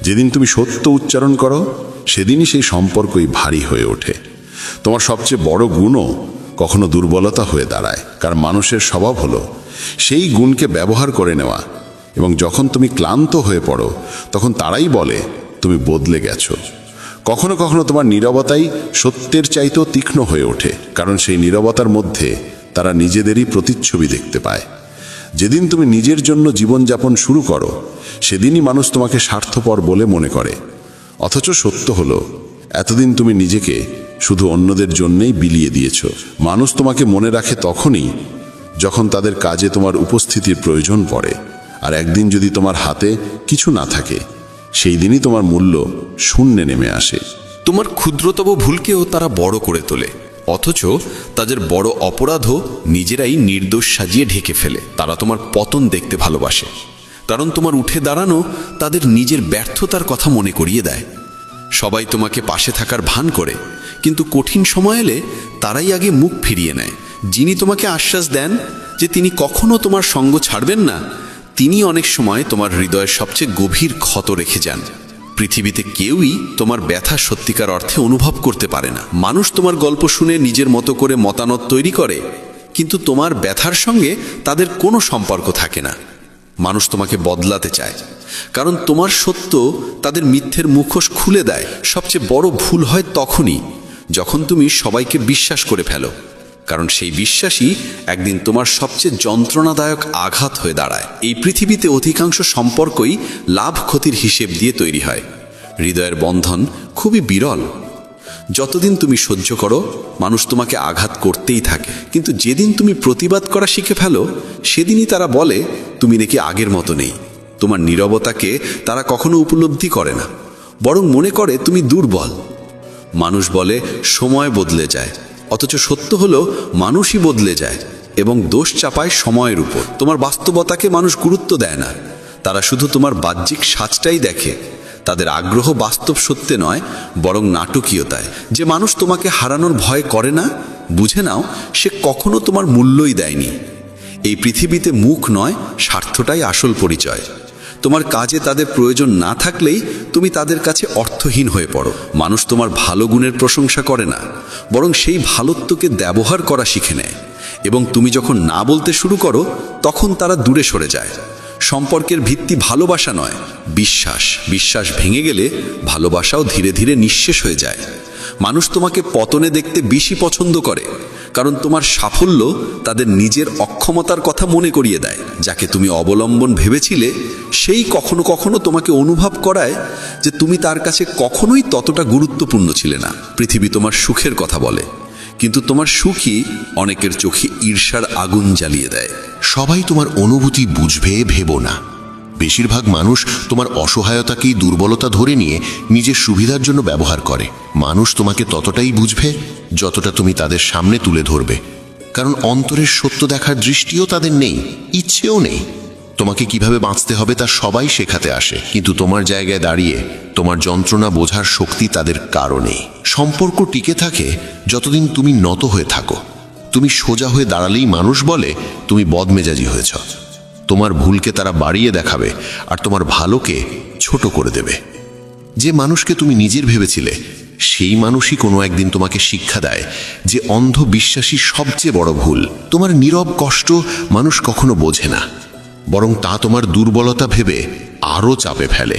B: যেদিন তুমি সত্য উচ্চারণ করো সেদিনই সেই সম্পর্কই ভারী হয়ে ওঠে। তোমার সবচেয়ে বড় গুণও কখনো দুর্বলতা হয়ে দাঁড়ায়, কারণ মানুষের স্বভাব হলো সেই গুণকে ব্যবহার করে নেওয়া, এবং যখন তুমি ক্লান্ত হয়ে পড়ো তখন তারাই বলে তুমি বদলে গেছো। কখনো কখনো তোমার নীরবতাই সত্যের চাইতেও তীক্ষ্ণ হয়ে ওঠে, কারণ সেই নীরবতার মধ্যে তারা নিজেদেরই প্রতিচ্ছবি দেখতে পায়। যেদিন তুমি নিজের জন্য জীবনযাপন শুরু করো সেদিনই মানুষ তোমাকে স্বার্থপর বলে মনে করে, অথচ সত্য হলো এতদিন তুমি নিজেকে শুধু অন্যদের জন্যেই বিলিয়ে দিয়েছ। মানুষ তোমাকে মনে রাখে তখনই যখন তাদের কাজে তোমার উপস্থিতির প্রয়োজন পড়ে, আর একদিন যদি তোমার হাতে কিছু না থাকে সেই দিনই তোমার মূল্য শূন্যে নেমে আসে।
A: তোমার ক্ষুদ্রতম ভুলকেও তারা বড় করে তোলে, অথচ তাদের বড় অপরাধও নিজেরাই নির্দোষ সাজিয়ে ঢেকে ফেলে। তারা তোমার পতন দেখতে ভালোবাসে, কারণ তোমার উঠে দাঁড়ানো তাদের নিজের ব্যর্থতার কথা মনে করিয়ে দেয়। সবাই তোমাকে পাশে থাকার ভান করে, কিন্তু কঠিন সময় এলে তারাই আগে মুখ ফিরিয়ে নেয়। যিনি তোমাকে আশ্বাস দেন যে তিনি কখনো তোমার সঙ্গ ছাড়বেন না, তিনি অনেক সময় তোমার হৃদয়ের সবচেয়ে গভীর ক্ষত রেখে যান। পৃথিবীতে কেউই তোমার ব্যথা সত্যিকার অর্থে অনুভব করতে পারে না। মানুষ তোমার গল্প শুনে নিজের মতো করে মতামত তৈরি করে, কিন্তু তোমার ব্যথার সঙ্গে তাদের কোনো সম্পর্ক থাকে না। মানুষ তোমাকে বদলাতে চায়, কারণ তোমার সত্য তাদের মিথ্যের মুখোশ খুলে দেয়। সবচেয়ে বড় ভুল হয় তখনই যখন তুমি সবাইকে বিশ্বাস করে ফেলো, কারণ সেই বিশ্বাসই একদিন তোমার সবচেয়ে যন্ত্রণাদায়ক আঘাত হয়ে দাঁড়ায়। এই পৃথিবীতে অধিকাংশ সম্পর্কই লাভ ক্ষতির হিসেব দিয়ে তৈরি হয়। হৃদয়ের বন্ধন খুবই বিরল। যতদিন তুমি সহ্য করো মানুষ তোমাকে আঘাত করতেই থাকে, কিন্তু যেদিন তুমি প্রতিবাদ করা শিখে ফেলো সেদিনই তারা বলে তুমি নাকি আগের মতো নেই। তোমার নীরবতাকে তারা কখনো উপলব্ধি করে না, বরং মনে করে তুমি দুর্বল। মানুষ বলে সময় বদলে যায়, অথচ সত্য হলো মানুষই বদলে যায় এবং দোষ চাপায় সময়ের উপর। তোমার বাস্তবতাকে মানুষ গুরুত্ব দেয় না, তারা শুধু তোমার বাহ্যিক সাজটাই দেখে। তাদের আগ্রহ বাস্তব সত্যে নয়, বরং নাটকীয়তায়। যে মানুষ তোমাকে হারানোর ভয় করে না, বুঝে নাও সে কখনো তোমার মূল্যই দেয়নি। এই পৃথিবীতে মুখ নয়, স্বার্থটাই আসল পরিচয়। তোমার কাজে তাদের প্রয়োজন না থাকলেই তুমি তাদের কাছে অর্থহীন হয়ে পড়ো। মানুষ তোমার ভালো গুণের প্রশংসা করে না, বরং সেই ভালোত্বকে ব্যবহার করা শিখে নেয়, এবং তুমি যখন না বলতে শুরু করো তখন তারা দূরে সরে যায়। সম্পর্কের ভিত্তি ভালোবাসা নয়, বিশ্বাস। বিশ্বাস ভেঙে গেলে ভালোবাসাও ধীরে ধীরে নিঃশেষ হয়ে যায়। মানুষ তোমাকে পতনে দেখতে বেশি পছন্দ করে, কারণ তোমার সাফল্য তাদের নিজের অক্ষমতার কথা মনে করিয়ে দেয়। যাকে তুমি অবলম্বন ভেবেছিলে সেই কখনো কখনো তোমাকে অনুভব করায় যে তুমি তার কাছে কখনোই ততটা গুরুত্বপূর্ণ ছিলে না। পৃথিবী তোমার সুখের কথা বলে, কিন্তু তোমার সুখই অনেকের চোখে ঈর্ষার আগুন জ্বালিয়ে দেয়।
G: সবাই তোমার অনুভূতি বুঝবে ভেবো না।
C: বেশিরভাগ মানুষ তোমার অসহায়তাকেই দুর্বলতা ধরে নিয়ে নিজের সুবিধার জন্য ব্যবহার করে। মানুষ তোমাকে ততটাই বুঝবে যতটা তুমি তাদের সামনে তুলে ধরবে, কারণ অন্তরের সত্য দেখার দৃষ্টিও তাদের নেই, ইচ্ছেও নেই। তোমাকে কিভাবে বাঁচতে হবে তা সবাই শেখাতে আসে, কিন্তু তোমার জায়গায় দাঁড়িয়ে তোমার যন্ত্রণা বোঝার শক্তি তাদের কারণে। সম্পর্ক টিকে থাকে যতদিন তুমি নত হয়ে থাকো। তুমি সোজা হয়ে দাঁড়ালেই মানুষ বলে তুমি বদমেজাজি হয়েছ। তোমার ভুলকে তারা বাড়িয়ে দেখাবে আর তোমার ভালোকে ছোট করে দেবে। যে মানুষকে তুমি নিজের ভেবেছিলে সেই মানুষই কোনো একদিন তোমাকে শিক্ষা দেয় যে অন্ধবিশ্বাসী সবচেয়ে বড় ভুল। তোমার নীরব কষ্ট মানুষ কখনো বোঝে না, বরং তা তোমার দুর্বলতা ভেবে আরও চাপে ফেলে।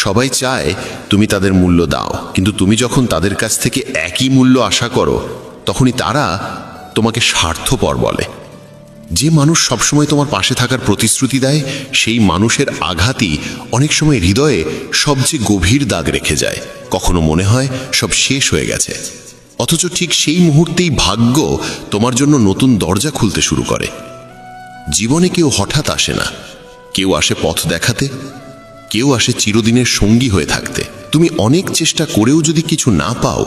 C: সবাই চায় তুমি তাদের মূল্য দাও, কিন্তু তুমি যখন তাদের কাছ থেকে একই মূল্য আশা করো তখনই তারা তোমাকে স্বার্থপর বলে। যে মানুষ সবসময় তোমার পাশে থাকার প্রতিশ্রুতি দেয় সেই মানুষের আঘাতই অনেক সময় হৃদয়ে সবচেয়ে গভীর দাগ রেখে যায়। কখনো মনে হয় সব শেষ হয়ে গেছে, অথচ ঠিক সেই মুহূর্তেই ভাগ্য তোমার জন্য নতুন দরজা খুলতে শুরু করে। জীবনে কেউ হঠাৎ আসে না, কেউ আসে পথ দেখাতে, কেউ আসে চিরদিনের সঙ্গী হয়ে থাকতে। তুমি অনেক চেষ্টা করেও যদি কিছু না পাও,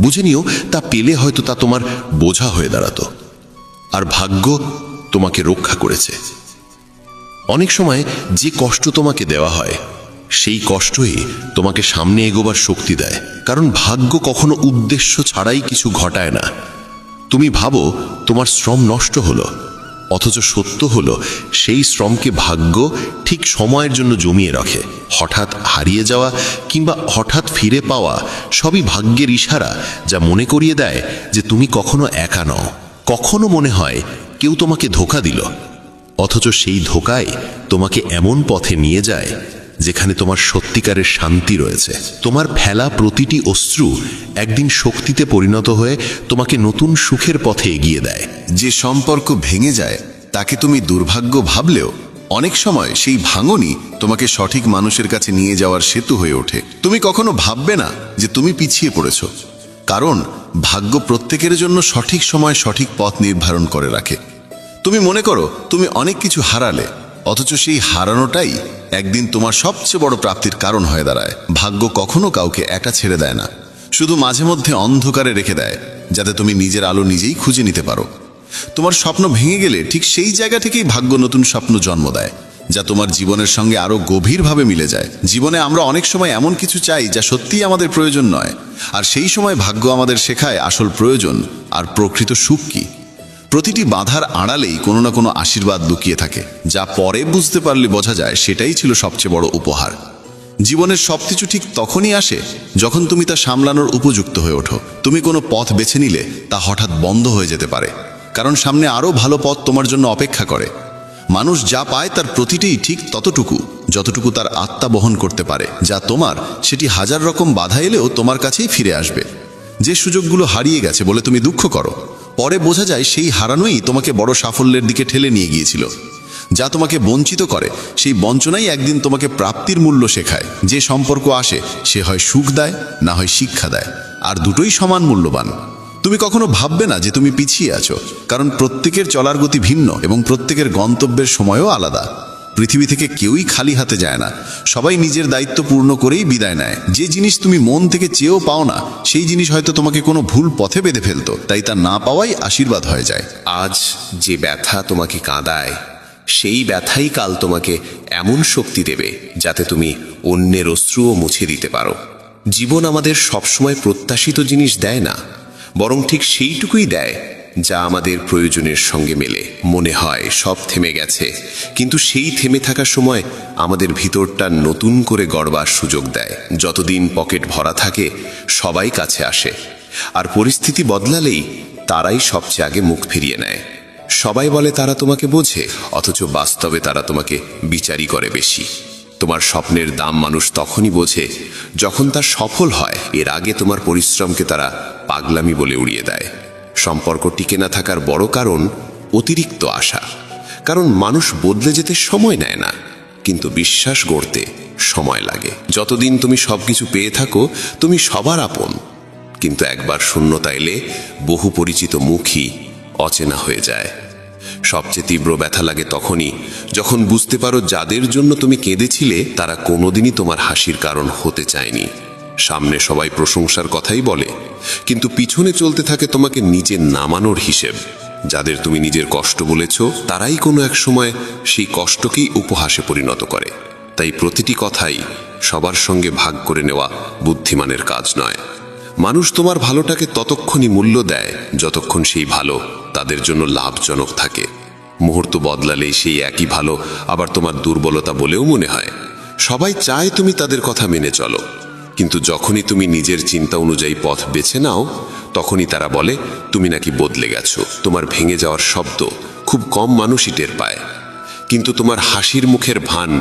C: বুঝে নিও তা পেলে হয়তো তা তোমার বোঝা হয়ে দাঁড়াতো, আর ভাগ্য তোমাকে রক্ষা করেছে। অনেক সময় যে কষ্ট তোমাকে দেওয়া হয় সেই কষ্টই তোমাকে সামনে এগোবার শক্তি দেয়, কারণ ভাগ্য কখনো উদ্দেশ্য ছাড়াই কিছু ঘটায় না। তুমি ভাবো তোমার শ্রম নষ্ট হলো, অথচ সত্য হলো সেই শ্রমকে ভাগ্য ঠিক সময়ের জন্য জমিয়ে রাখে। হঠাৎ হারিয়ে যাওয়া কিংবা হঠাৎ ফিরে পাওয়া সবই ভাগ্যের ইশারা, যা মনে করিয়ে দেয় যে তুমি কখনো একা নও। কখনো মনে হয় কেউ তোমাকে ধোঁকা দিল, অথচ সেই ধোঁকায় তোমাকে এমন পথে নিয়ে যায় যেখানে তোমার সত্যিকারের শান্তি রয়েছে। তোমার ফেলা প্রতিটি অশ্রু একদিন শক্তিতে পরিণত হয়ে তোমাকে নতুন সুখের পথে এগিয়ে দেয়।
B: যে সম্পর্ক ভেঙে যায় তাকে তুমি দুর্ভাগ্য ভাবলেও অনেক সময় সেই ভাঙনই তোমাকে সঠিক মানুষের কাছে নিয়ে যাওয়ার সেতু হয়ে ওঠে। তুমি কখনো ভাববে না যে তুমি পিছিয়ে পড়েছ, কারণ ভাগ্য প্রত্যেকের জন্য সঠিক সময় সঠিক পথ নির্ধারণ করে রাখে। তুমি মনে করো তুমি অনেক কিছু হারালে, অথচ সেই হারানোটাই একদিন তোমার সবচেয়ে বড় প্রাপ্তির কারণ হয়ে দাঁড়ায়। ভাগ্য কখনো কাউকে একা ছেড়ে দেয় না, শুধু মাঝে মধ্যে অন্ধকারে রেখে দেয় যাতে তুমি নিজের আলো নিজেই খুঁজে নিতে পারো। তোমার স্বপ্ন ভেঙে গেলে ঠিক সেই জায়গা থেকেই ভাগ্য নতুন স্বপ্ন জন্ম দেয়, যা তোমার জীবনের সঙ্গে আরো গভীরভাবে মিলে যায়। জীবনে আমরা অনেক সময় এমন কিছু চাই যা সত্যিই আমাদের প্রয়োজন নয়, আর সেই সময় ভাগ্য আমাদের শেখায় আসল প্রয়োজন আর প্রকৃত সুখ কি। প্রতিটি বাধার আড়ালেই কোনো না কোনো আশীর্বাদ লুকিয়ে থাকে, যা পরে বুঝতে পারলে বোঝা যায় সেটাই ছিল সবচেয়ে বড় উপহার। জীবনের সবকিছু ঠিক তখনই আসে যখন তুমি তা সামলানোর উপযুক্ত হয়ে ওঠো। তুমি কোনো পথ বেছে নিলে তা হঠাৎ বন্ধ হয়ে যেতে পারে, কারণ সামনে আরও ভালো পথ তোমার জন্য অপেক্ষা করে। মানুষ যা পায় তার প্রতিটিই ঠিক ততটুকু যতটুকু তার আত্মা বহন করতে পারে। যা তোমার সেটি হাজার রকম বাধা এলেও তোমার কাছেই ফিরে আসবে। যে সুযোগগুলো হারিয়ে গেছে বলে তুমি দুঃখ করো, পরে বোঝা যায় সেই হারানোই তোমাকে বড় সাফল্যের দিকে ঠেলে নিয়ে গিয়েছিল। যা তোমাকে বঞ্চিত করে সেই বঞ্চনাই একদিন তোমাকে প্রাপ্তির মূল্য শেখায়। যে সম্পর্ক আসে সে হয় সুখ দেয়, না হয় শিক্ষা দেয়, আর দুটোই সমান মূল্যবান। তুমি কখনো ভাববে না যে তুমি পিছিয়ে আছো, কারণ প্রত্যেকের চলার গতি ভিন্ন এবং প্রত্যেকের গন্তব্যের সময়ও আলাদা। পৃথিবী থেকে কেউই খালি হাতে যায় না, সবাই নিজের দায়িত্ব পূর্ণ করেই বিদায় নেয়। যে জিনিস তুমি মন থেকে চেয়েও পাও না, সেই জিনিস হয়তো তোমাকে কোনো ভুল পথে বেঁধে ফেলতো, তাই তা না পাওয়াই আশীর্বাদ হয়ে যায়।
D: আজ যে ব্যথা তোমাকে কাঁদায়, সেই ব্যথাই কাল তোমাকে এমন শক্তি দেবে যাতে তুমি অন্যের অশ্রুও মুছে দিতে পারো। জীবন আমাদের সবসময় প্রত্যাশিত জিনিস দেয় না, বরং ঠিক সেইটুকুই দেয় যা আমাদের প্রয়োজনের সঙ্গে মেলে। মনে হয় সব থেমে গেছে, কিন্তু সেই থেমে থাকার সময় আমাদের ভিতরটা নতুন করে গড়বার সুযোগ দেয়। যতদিন পকেট ভরা থাকে সবাই কাছে আসে, আর পরিস্থিতি বদলালেই তারাই সবচেয়ে আগে মুখ ফিরিয়ে নেয়। সবাই বলে তারা তোমাকে বোঝে, অথচ বাস্তবে তারা তোমাকে বিচারই করে বেশি। তোমার স্বপ্নের দাম মানুষ তখনই বোঝে যখন তা সফল হয়। এর আগে তোমার পরিশ্রমকে তারা পাগলামি বলে উড়িয়ে দেয়। সম্পর্ক টিকে না থাকার বড় কারণ অতিরিক্ত আশা, কারণ মানুষ বদলে যেতে সময় নেয় না, কিন্তু বিশ্বাস গড়তে সময় লাগে। যতদিন তুমি সবকিছু পেয়ে থাকো তুমি সবার আপন, কিন্তু একবার শূন্যতা এলে বহু পরিচিত মুখই অচেনা হয়ে যায়।
A: সবচেয়ে তীব্র ব্যথা লাগে তখনই যখন বুঝতে পারো যাদের জন্য তুমি কেঁদেছিলে তারা কোনোদিনই তোমার হাসির কারণ হতে চায়নি। সামনে সবাই প্রশংসার কথাই বলে, কিন্তু পিছনে চলতে থাকে তোমাকে নিজে নামানোর হিসেব। যাদের তুমি নিজের কষ্ট বলেছ তারাই কোনো এক সময় সেই কষ্টকেই উপহাসে পরিণত করে। তাই প্রতিটি কথাই সবার সঙ্গে ভাগ করে নেওয়া বুদ্ধিমানের কাজ নয়। মানুষ তোমার ভালোটাকে ততক্ষণই মূল্য দেয় যতক্ষণ সেই ভালো তাদের জন্য লাভজনক থাকে। মুহূর্ত বদলালেই সেই একই ভালো আবার তোমার দুর্বলতা বলেও মনে হয়। সবাই চায় তুমি তাদের কথা মেনে চলো, কিন্তু যখনই তুমি নিজের চিন্তা অনুযায়ী পথ বেছে নাও তখনই তারা বলে তুমি নাকি বদলে গেছো। তোমার ভেঙে যাওয়ার শব্দ খুব কম মানুষই টের পায়, কিন্তু তোমার হাসির মুখের ভান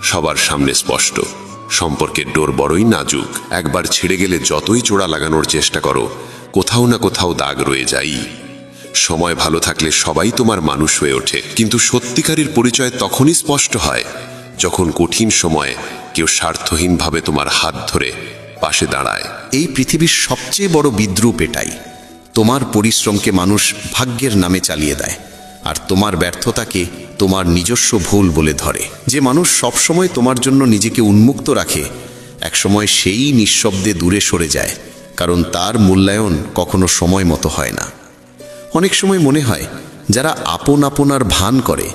A: সবার সামনে স্পষ্ট। সম্পর্কের ডোর বড়ই নাজুক, একবার ছিঁড়ে গেলে যতই জোড়া লাগানোর চেষ্টা করো কোথাও না কোথাও দাগ রয়ে যায়। সময় ভালো থাকলে সবাই তোমার মানুষ হয়ে ওঠে, কিন্তু সত্যিকারের পরিচয় তখনই স্পষ্ট হয় যখন কঠিন সময়ে কেউ স্বার্থহীনভাবে তোমার হাত ধরে পাশে দাঁড়ায়।
E: এই পৃথিবীর সবচেয়ে বড় বিদ্রূপ এটাই, তোমার পরিশ্রমকে মানুষ ভাগ্যের নামে চালিয়ে দেয়, আর তোমার ব্যর্থতাকে তোমার নিজস্ব ভুল বলে ধরে। যে মানুষ সবসময় তোমার জন্য নিজেকে উন্মুক্ত রাখে একসময় সেই নিঃশব্দে দূরে সরে যায়, কারণ তার মূল্যায়ন কখনো সময় মতো হয় না। অনেক সময় মনে হয় যারা আপনার ভান করে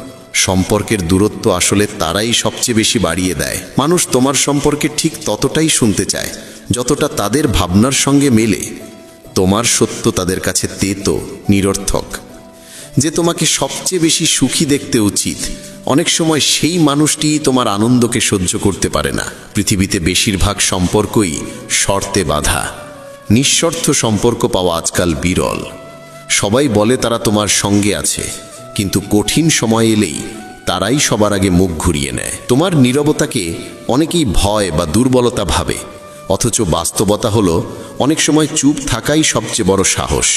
E: সম্পর্কের দূরত্ব আসলে তারাই সবচেয়ে বেশি বাড়িয়ে দেয়। মানুষ তোমার সম্পর্কে ঠিক ততটাই শুনতে চায় যতটা তাদের ভাবনার সঙ্গে মেলে। তোমার সত্য তাদের কাছে তেতো, নিরর্থক। যে তোমাকে সবচেয়ে বেশি সুখী দেখতে উচিত অনেক সময় সেই মানুষটিই তোমার আনন্দকে সহ্য করতে পারে না। পৃথিবীতে বেশিরভাগ সম্পর্কই শর্তে বাঁধা। নিঃশর্ত সম্পর্ক পাওয়া আজকাল বিরল। সবাই বলে তারা তোমার সঙ্গে আছে, কিন্তু কঠিন সময় এলেই তারাই সবার আগে মুখ ঘুরিয়ে নেয়। তোমার নীরবতাকে অনেকেই ভয় বা দুর্বলতা ভাবে, অথচ বাস্তবতা হলো অনেক সময় চুপ থাকাই সবচেয়ে বড় সাহস।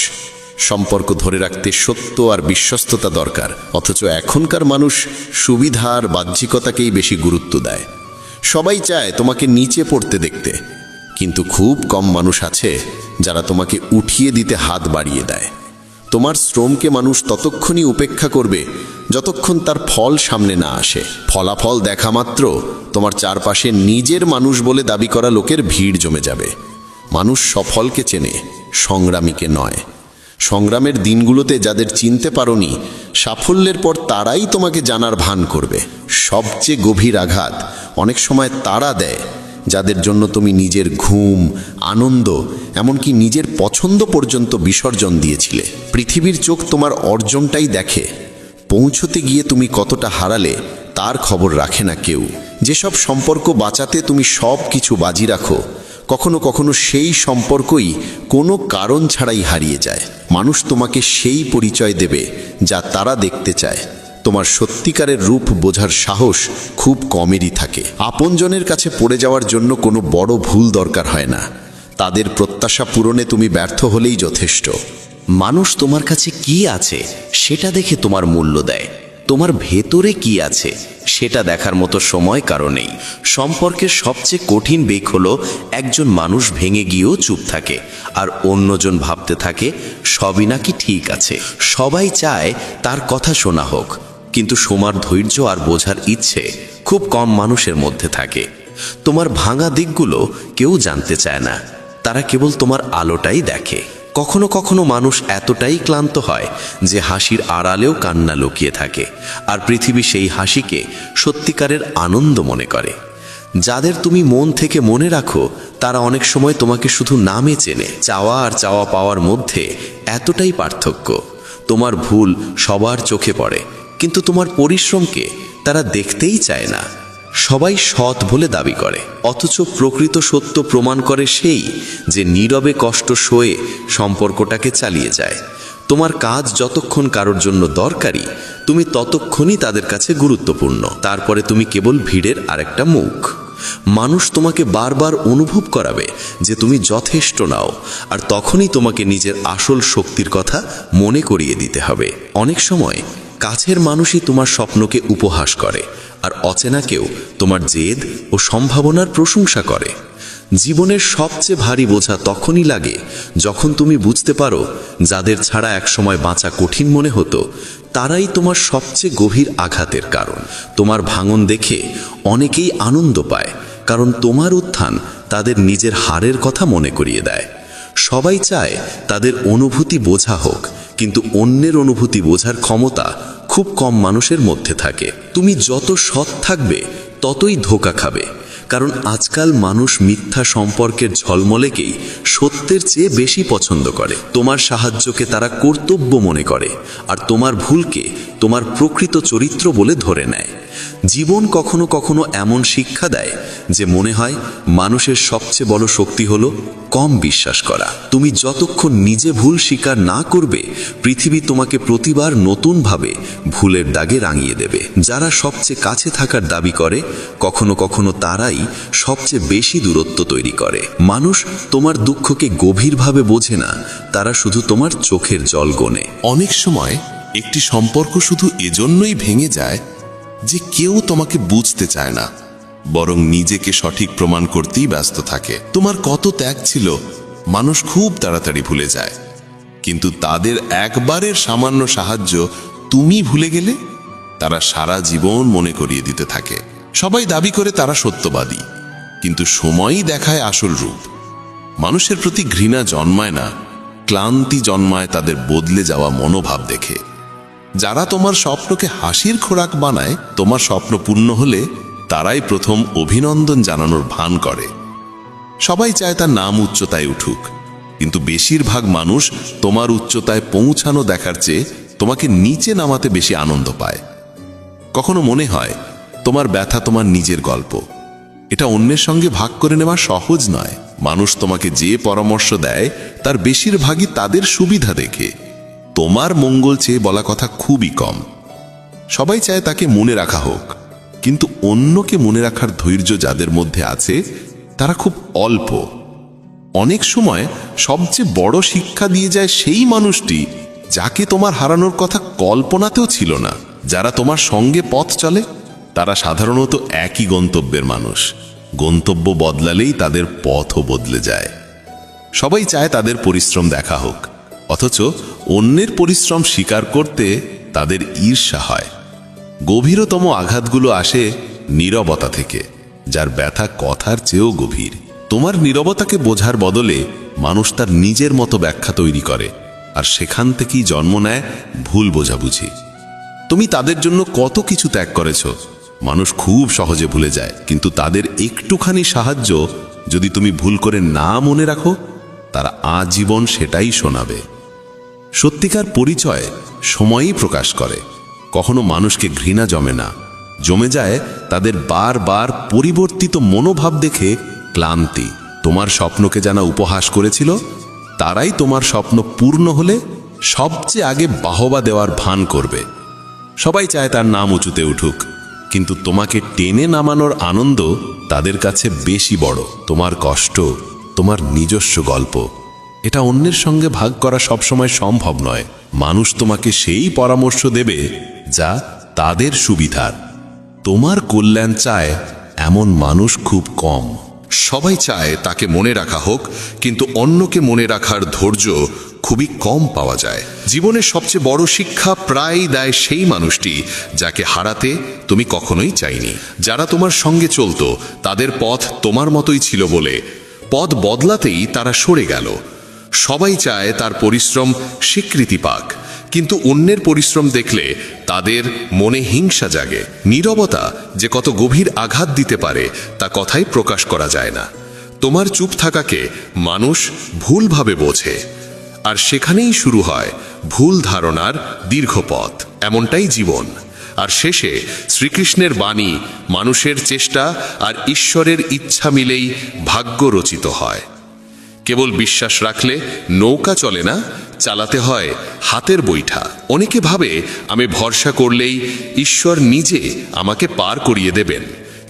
E: সম্পর্ক ধরে রাখতে সত্য আর বিশ্বস্ততা দরকার, অথচ এখনকার মানুষ সুবিধা আর বাহ্যিকতাকেই বেশি গুরুত্ব দেয়। সবাই চায় তোমাকে নিচে পড়তে দেখতে, কিন্তু খুব কম মানুষ আছে যারা তোমাকে উঠিয়ে দিতে হাত বাড়িয়ে দেয়। তোমার শ্রমকে মানুষ ততক্ষণই উপেক্ষা করবে যতক্ষণ তার ফল সামনে না আসে। ফলাফল দেখা মাত্র তোমার চারপাশে নিজের মানুষ বলে দাবি করা লোকের ভিড় জমে যাবে। মানুষ সফলকে চেনে, সংগ্রামীকে নয়। সংগ্রামের দিনগুলোতে যাদের চিনতে পারোনি, সাফল্যের পর তারাই তোমাকে জানার ভান করবে। সবচেয়ে গভীর আঘাত অনেক সময় তারা দেয় যাদের জন্য তুমি নিজের ঘুম, আনন্দ, এমনকি নিজের পছন্দ পর্যন্ত বিসর্জন দিয়েছিলে। পৃথিবীর চোখ তোমার অর্জনটাই দেখে, পৌঁছতে গিয়ে তুমি কতটা হারালে তার খবর রাখে না কেউ। যেসব সম্পর্ক বাঁচাতে তুমি সব কিছু বাজি রাখো, কখনো কখনো সেই সম্পর্কই কোনো কারণ ছাড়াই হারিয়ে যায়। মানুষ তোমাকে সেই পরিচয় দেবে যা তারা দেখতে চায়। তোমার সত্যিকারের রূপ বোঝার সাহস খুব কমেরই থাকে। আপনজনের কাছে পড়ে যাওয়ার জন্য কোনো বড় ভুল দরকার হয় না। তাদের প্রত্যাশা পূরণে তুমি ব্যর্থ হলেই যথেষ্ট।
I: মানুষ তোমার কাছে কি আছে সেটা দেখে তোমার মূল্য দেয়, তোমার ভেতরে কি আছে সেটা দেখার মতো সময় কারো নেই। সম্পর্কের সবচেয়ে কঠিন বেগ হলো একজন মানুষ ভেঙে গিয়েও চুপ থাকে আর অন্যজন ভাবতে থাকে সবই নাকি ঠিক আছে। সবাই চায় তার কথা শোনা হোক, কিন্তু শোনার ধৈর্য আর বোঝার ইচ্ছে খুব কম মানুষের মধ্যে থাকে। তোমার ভাঙা দিকগুলো কেউ জানতে চায় না, তারা কেবল তোমার আলোটাই দেখে। কখনো কখনো মানুষ এতটাই ক্লান্ত হয় যে হাসির আড়ালেও কান্না লুকিয়ে থাকে, আর পৃথিবী সেই হাসিকে সত্যিকারের আনন্দ মনে করে। যাদের তুমি মন থেকে মনে রাখো তারা অনেক সময় তোমাকে শুধু নামে চেনে। চাওয়া আর চাওয়া পাওয়ার মধ্যে এতটাই পার্থক্য। তোমার ভুল সবার চোখে পড়ে, কিন্তু তোমার পরিশ্রমকে তারা দেখতেই চায় না। সবাই সৎ বলে দাবি করে, অথচ প্রকৃত সত্য প্রমাণ করে সেই যে নীরবে কষ্ট সয়ে সম্পর্কটাকে চালিয়ে যায়। তোমার কাজ যতক্ষণ কারোর জন্য দরকারি, তুমি ততক্ষণই তাদের কাছে গুরুত্বপূর্ণ। তারপরে তুমি কেবল ভিড়ের আরেকটা মুখ। মানুষ তোমাকে বারবার অনুভব করাবে যে তুমি যথেষ্ট নাও, আর তখনই তোমাকে নিজের আসল শক্তির কথা মনে করিয়ে দিতে হবে। অনেক সময় কাছের মানুষই তোমার স্বপ্নকে উপহাস করে, আর অচেনা কেউ তোমার জেদ ও সম্ভাবনার প্রশংসা করে। জীবনের সবচেয়ে ভারী বোঝা তখনই লাগে যখন তুমি বুঝতে পারো যাদের ছাড়া একসময় বাঁচা কঠিন মনে হতো তারাই তোমার সবচেয়ে গভীর আঘাতের কারণ। তোমার ভাঙন দেখে অনেকেই আনন্দ পায়, কারণ তোমার উত্থান তাদের নিজের হারের কথা মনে করিয়ে দেয়। সবাই চায় তাদের অনুভূতি বোঝা হোক, কিন্তু অন্যের অনুভূতি বোঝার ক্ষমতা খুব কম মানুষের মধ্যে থাকে। তুমি যত সৎ থাকবে ততই ধোঁকা খাবে, কারণ আজকাল মানুষ মিথ্যা সম্পর্কের ঝলমলেকেই সত্যের চেয়ে বেশি পছন্দ করে। তোমার সাহায্যকে তারা কর্তব্য মনে করে, আর তোমার ভুলকে তোমার প্রকৃত চরিত্র বলে ধরে নেয়। জীবন কখনো কখনো এমন শিক্ষা দেয় যে মনে হয় মানুষের সবচেয়ে বড় শক্তি হলো কম বিশ্বাস করা। তুমি যতক্ষণ নিজে ভুল স্বীকার না করবে, পৃথিবী তোমাকে প্রতিবার নতুনভাবে ভুলের দাগে রাঙিয়ে দেবে। যারা সবচেয়ে কাছে থাকার দাবি করে, কখনো কখনো তারাই সবচেয়ে বেশি দূরত্ব তৈরি করে। মানুষ তোমার দুঃখকে গভীরভাবে বোঝে না, তারা শুধু তোমার চোখের জল গোনে।
A: অনেক সময় একটি সম্পর্ক শুধু এজন্যই ভেঙে যায় যে কেউ তোমাকে বুঝতে চায় না, বরং নিজেকে সঠিক প্রমাণ করতেই ব্যস্ত থাকে। তোমার কত ত্যাগ ছিল মানুষ খুব তাড়াতাড়ি ভুলে যায়, কিন্তু তাদের একবারের সামান্য সাহায্য তুমি ভুলে গেলে তারা সারা জীবন মনে করিয়ে দিতে থাকে। সবাই দাবি করে তারা সত্যবাদী, কিন্তু সময়ই দেখায় আসল রূপ। মানুষের প্রতি ঘৃণা জন্মায় না, ক্লান্তি জন্মায় তাদের বদলে যাওয়া মনোভাব দেখে। যারা তোমার স্বপ্নকে হাসির খোরাক বানায়, তোমার স্বপ্ন পূর্ণ হলে তারাই প্রথম অভিনন্দন জানানোর ভান করে। সবাই চায় তার নাম উচ্চতায় উঠুক, কিন্তু বেশিরভাগ মানুষ তোমার উচ্চতায় পৌঁছানো দেখার চেয়ে তোমাকে নিচে নামাতে বেশি আনন্দ পায়। কখনো মনে হয় তোমার ব্যথা তোমার নিজের গল্প, এটা অন্যের সঙ্গে ভাগ করে নেওয়া সহজ নয়। মানুষ তোমাকে যে পরামর্শ দেয় তার বেশিরভাগই তাদের সুবিধা দেখে, তোমার মঙ্গল চেয়ে বলা কথা খুবই কম। সবাই চায় তাকে মনে রাখা হোক, কিন্তু অন্যকে মনে রাখার ধৈর্য যাদের মধ্যে আছে তারা খুব অল্প। অনেক সময় সবচেয়ে বড় শিক্ষা দিয়ে যায় সেই মানুষটি যাকে তোমার হারানোর কথা কল্পনাতেও ছিল না। যারা তোমার সঙ্গে পথ চলে তারা সাধারণত একই গন্তব্যের মানুষ, গন্তব্য বদলালেই তাদের পথও বদলে যায়। সবাই চায় তাদের পরিশ্রম দেখা হোক, অথচ অন্যের পরিশ্রম স্বীকার করতে তাদের ঈর্ষা হয়। গভীরতম আঘাতগুলো আসে নীরবতা থেকে, যার ব্যথা কথার চেয়েও গভীর। তোমার নীরবতাকে বোঝার বদলে মানুষ তার নিজের মতো ব্যাখ্যা তৈরি করে, আর সেখান থেকেই জন্ম নেয় ভুল বোঝাবুঝি। তুমি তাদের জন্য কত কিছু ত্যাগ করেছ মানুষ খুব সহজে ভুলে যায়, কিন্তু তাদের একটুখানি সাহায্য যদি তুমি ভুল করে না মনে রাখো, তারা আজীবন সেটাই শোনাবে। সত্যিকার পরিচয় সময়ই প্রকাশ করে। কখনো মানুষকে ঘৃণা জমে না, জমে যায় তাদের বারবার পরিবর্তিত মনোভাব দেখে ক্লান্তি। তোমার স্বপ্নকে যারা উপহাস করেছিল, তারাই তোমার স্বপ্ন পূর্ণ হলে সবচেয়ে আগে বাহবা দেওয়ার ভান করবে। সবাই চায় তার নাম উঁচুতে উঠুক, কিন্তু তোমাকে টেনে নামানোর আনন্দ তাদের কাছে বেশি বড়। তোমার কষ্ট, তোমার নিজস্ব গল্প, এটা অন্যের সঙ্গে ভাগ করা সবসময় সম্ভব নয়। মানুষ তোমাকে সেই পরামর্শ দেবে যা তাদের সুবিধার। তোমার কল্যাণ চায় এমন মানুষ খুব কম।
C: সবাই চায় তাকে মনে রাখা হোক, কিন্তু অন্যকে মনে রাখার ধৈর্য খুবই কম পাওয়া যায়। জীবনের সবচেয়ে বড় শিক্ষা প্রায়ই দেয় সেই মানুষটি যাকে হারাতে তুমি কখনোই চাইনি। যারা তোমার সঙ্গে চলতো তাদের পথ তোমার মতোই ছিল বলে পথ বদলাতেই তারা সরে গেল। সবাই চায় তার পরিশ্রম স্বীকৃতি পাক, কিন্তু অন্যের পরিশ্রম দেখলে তাদের মনে হিংসা জাগে। নীরবতা যে কত গভীর আঘাত দিতে পারে তা কথাই প্রকাশ করা যায় না। তোমার চুপ থাকাকে মানুষ ভুলভাবে বোঝে, আর সেখানেই শুরু হয় ভুল ধারণার দীর্ঘ পথ। এমনটাই জীবন। আর শেষে শ্রীকৃষ্ণের বাণী, মানুষের চেষ্টা আর ঈশ্বরের ইচ্ছা মিলেই ভাগ্য রচিত হয়। কেবল বিশ্বাস রাখলে নৌকা চলে না, চালাতে হয় হাতের বৈঠা। অনেকে ভাবে আমি ভরসা করলেই ঈশ্বর নিজে আমাকে পার করিয়ে দেবেন,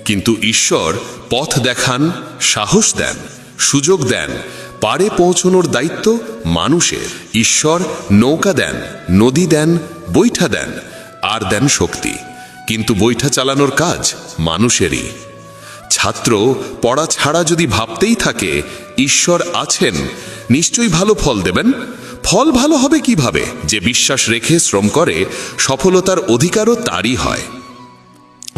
C: কিন্তু ঈশ্বর পথ দেখান, সাহস দেন, সুযোগ দেন। পারে পৌঁছানোর দায়িত্ব মানুষের। ঈশ্বর নৌকা দেন, নদী দেন, বৈঠা দেন, আর দেন শক্তি, কিন্তু বৈঠা চালানোর কাজ মানুষেরই।
A: ছাত্র পড়া ছাড়া যদি ভাবতেই থাকে ঈশ্বর আছেন, নিশ্চয়ই ভালো ফল দেবেন। ফল ভালো হবে কিভাবে? যে বিশ্বাস রেখে শ্রম করে, সফলতার অধিকারও তারই হয়।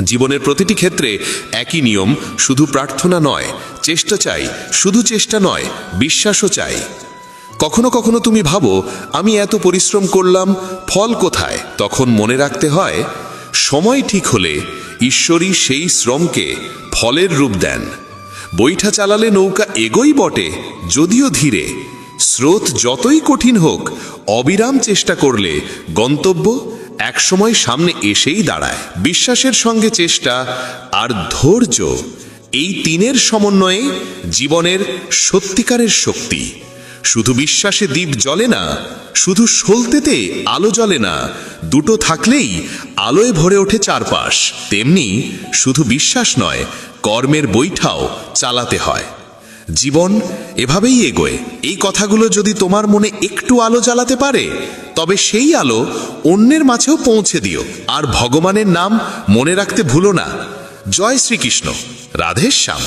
A: জীবনের প্রতিটি ক্ষেত্রে একই নিয়ম, শুধু প্রার্থনা নয়, চেষ্টা চাই, শুধু চেষ্টা নয়, বিশ্বাসও চাই। কখনো কখনো তুমি ভাবো, আমি এত পরিশ্রম করলাম, ফল কোথায়? তখন মনে রাখতে হয়, সময় ঠিক হলে ঈশ্বরই সেই শ্রমকে ফলের রূপ দেন। বৈঠা চালালে নৌকা এগোই বটে, যদিও ধীরে। স্রোত যতই কঠিন হোক, অবিরাম চেষ্টা করলে গন্তব্য একসময় সামনে এসেই দাঁড়ায়। বিশ্বাসের সঙ্গে চেষ্টা আর ধৈর্য, এই তিনের সমন্বয়ে জীবনের সত্যিকারের শক্তি। শুধু বিশ্বাসে দ্বীপ জ্বলে না, শুধু সলতেতে আলো জ্বলে না, দুটো থাকলেই আলোয় ভরে ওঠে চারপাশ। তেমনি শুধু বিশ্বাস নয়, কর্মের বৈঠাও চালাতে হয়। জীবন এভাবেই এগোয়। এই কথাগুলো যদি তোমার মনে একটু আলো জ্বালাতে পারে, তবে সেই আলো অন্যের মাঝেও পৌঁছে দিও। আর ভগবানের নাম মনে রাখতে ভুলো না। জয় শ্রীকৃষ্ণ, রাধে শ্যাম।